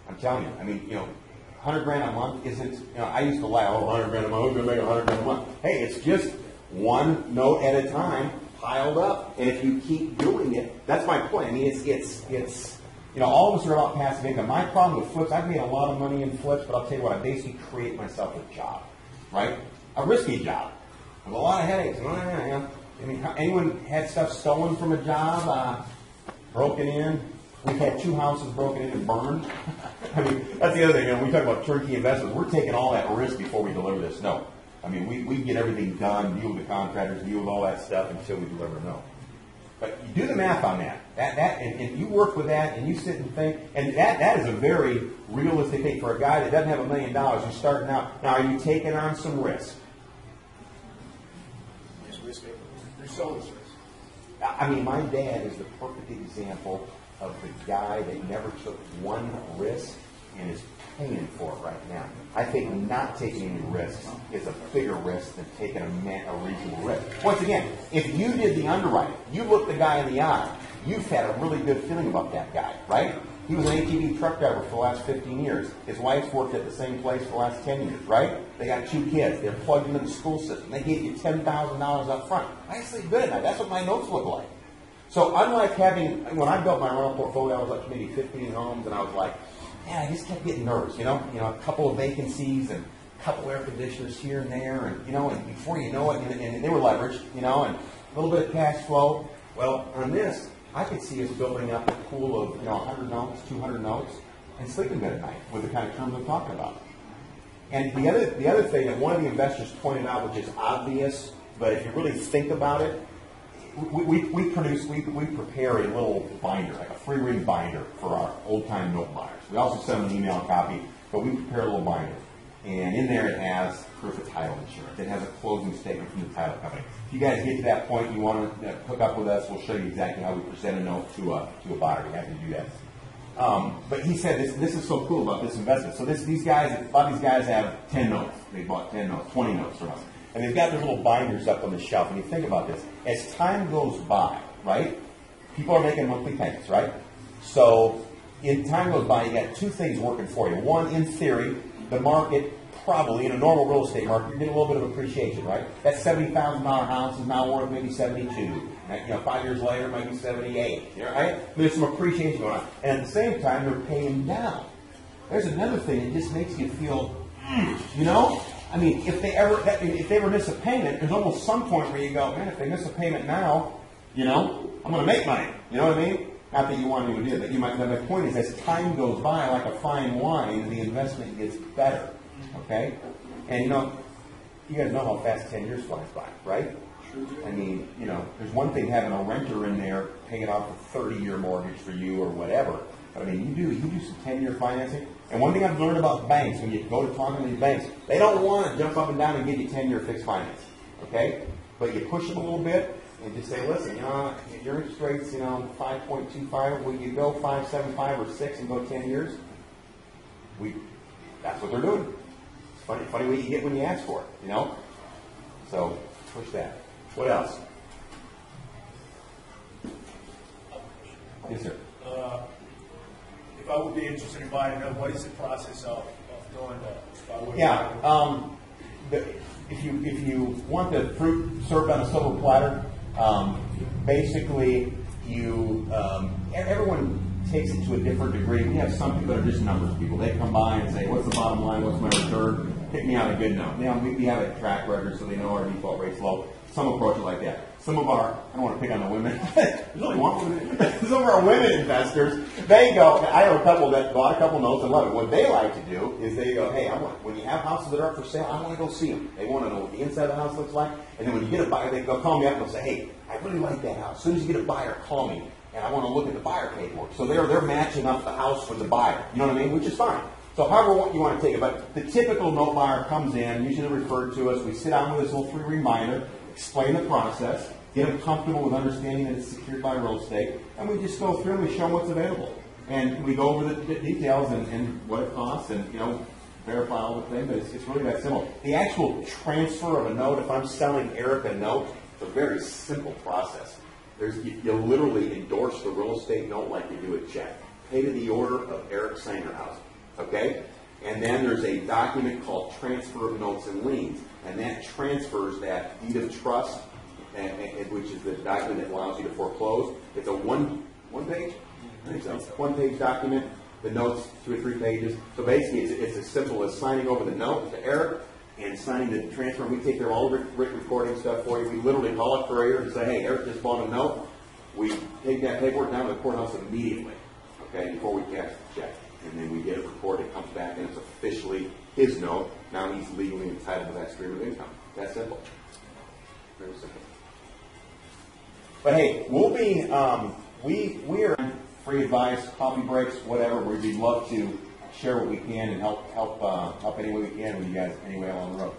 I'm telling you. I mean, 100 grand a month isn't, I used to laugh, 100 grand a month, who's going to make 100 grand a month? Hey, it's just one note at a time piled up. And if you keep doing it, that's my point. I mean, it's all of us are about passive income. My problem with flips, I've made a lot of money in flips, but I'll tell you what, I basically create myself a job, right? A risky job. With a lot of headaches. I mean, anyone had stuff stolen from a job, broken in? We've had 2 houses broken in and burned. I mean, that's the other thing. We talk about turnkey investments. We're taking all that risk before we deliver this. No. I mean, we get everything done, deal with the contractors, deal with all that stuff until we deliver. No. But you do the math on that. And you work with that, and you sit and think, and that is a very realistic thing for a guy that doesn't have $1 million who's starting out. Now, are you taking on some risk? There's risk. There's so much risk. I mean, my dad is the perfect example of the guy that never took one risk and is paying for it right now. I think not taking any risks is a bigger risk than taking a reasonable risk. Once again, if you did the underwriting, you looked the guy in the eye, you've had a really good feeling about that guy, right? He was an ATV truck driver for the last 15 years. His wife's worked at the same place for the last 10 years, right? They got 2 kids. They're plugged into the school system. They gave you $10,000 up front. I sleep good at night. That's what my notes look like. So unlike when I built my rental portfolio, I was like maybe 15 homes, and I was like, man, I just kept getting nervous, a couple of vacancies and a couple air conditioners here and there, and and before you know it, and they were leveraged, and a little bit of cash flow. Well, on this, I could see us building up a pool of 100 notes, 200 notes, and sleeping good at night with the kind of terms I'm talking about. And the other thing that one of the investors pointed out, which is obvious, but if you really think about it, we prepare a little binder, like a free-read binder for our old-time note buyers. We also send them an email copy, but we prepare a little binder. And in there it has proof of title insurance. It has a closing statement from the title company. If you guys get to that point, you want to hook up with us, we'll show you exactly how we present a note to a buyer. We have to do that. But he said this is so cool about this investment. So a lot of these guys have 10 notes. They bought 10 notes, 20 notes from us. And they've got their little binders up on the shelf. And you think about this. As time goes by, right, people are making monthly payments, right? So in time goes by, you got 2 things working for you. One, in theory, the market probably, in a normal real estate market, you're getting a little bit of appreciation, right? That $70,000 house is now worth maybe 72. 5 years later, it might be 78. Right? There's some appreciation going on. And at the same time, they're paying down. There's another thing that just makes you feel, I mean, if they ever miss a payment, there's almost some point where you go, man, if they miss a payment now, I'm going to make money. You know what I mean? Not that you want to do it, but my point is, as time goes by, like a fine wine, the investment gets better. Okay? And you guys know how fast 10 years flies by, right? Sure do. I mean, there's one thing having a renter in there paying off a 30-year mortgage for you or whatever. But I mean, you do some 10-year financing. And one thing I've learned about banks, when you go to talk to these banks, they don't want to jump up and down and give you 10-year fixed finance. Okay? But you push them a little bit and just say, listen, your interest rate's 5.25. Will you go 5.75 or 6 and go 10 years? That's what they're doing. It's funny what you get when you ask for it, So push that. What else? Yes, sir. If I would be interested in buying a note, what is the process of doing that? Yeah. If you want the fruit served on a silver platter, basically everyone takes it to a different degree. We have some people that are just numbers people. They come by and say, what's the bottom line? What's my return? Pick me out a good note. We have a track record, so they know our default rate's low. Some approach it like that. Some of our, I don't want to pick on the women. There's only one woman. Some of our women investors, they go, I have a couple that bought a couple notes and love it. What they like to do is they go, hey, when you have houses that are up for sale, I want to go see them. They want to know what the inside of the house looks like. And then when you get a buyer, they'll call me up and they'll say, hey, I really like that house. As soon as you get a buyer, call me, and I want to look at the buyer paperwork. So they're matching up the house with the buyer. You know what I mean? Which is fine. So however you want to take it, but the typical note buyer comes in, usually referred to us. We sit down with this little free reminder, explain the process, get them comfortable with understanding that it's secured by real estate, and we just go through and we show them what's available. And we go over the details and what it costs and, verify all the things, but it's really that simple. The actual transfer of a note, if I'm selling Eric a note, it's a very simple process. You literally endorse the real estate note like you do a check. Pay to the order of Eric Sangerhausen. Okay? And then there's a document called Transfer of Notes and Liens, and that transfers that deed of trust, which is the document that allows you to foreclose. It's a one page? I think so. One-page document. The notes, 2 or 3 pages. So basically, it's as simple as signing over the note to Eric and signing the transfer. We take care of all the written recording stuff for you. We literally call up for Eric and say, hey, Eric just bought a note. We take that paperwork down to the courthouse immediately, okay, before we cash the check. And then we get it recorded, it comes back, and it's officially his note. Now he's legally entitled to that stream of income. That's simple. Very simple. But hey, we'll be, we are free advice, coffee breaks, whatever. We'd love to share what we can and help any way we can with you guys any way along the road.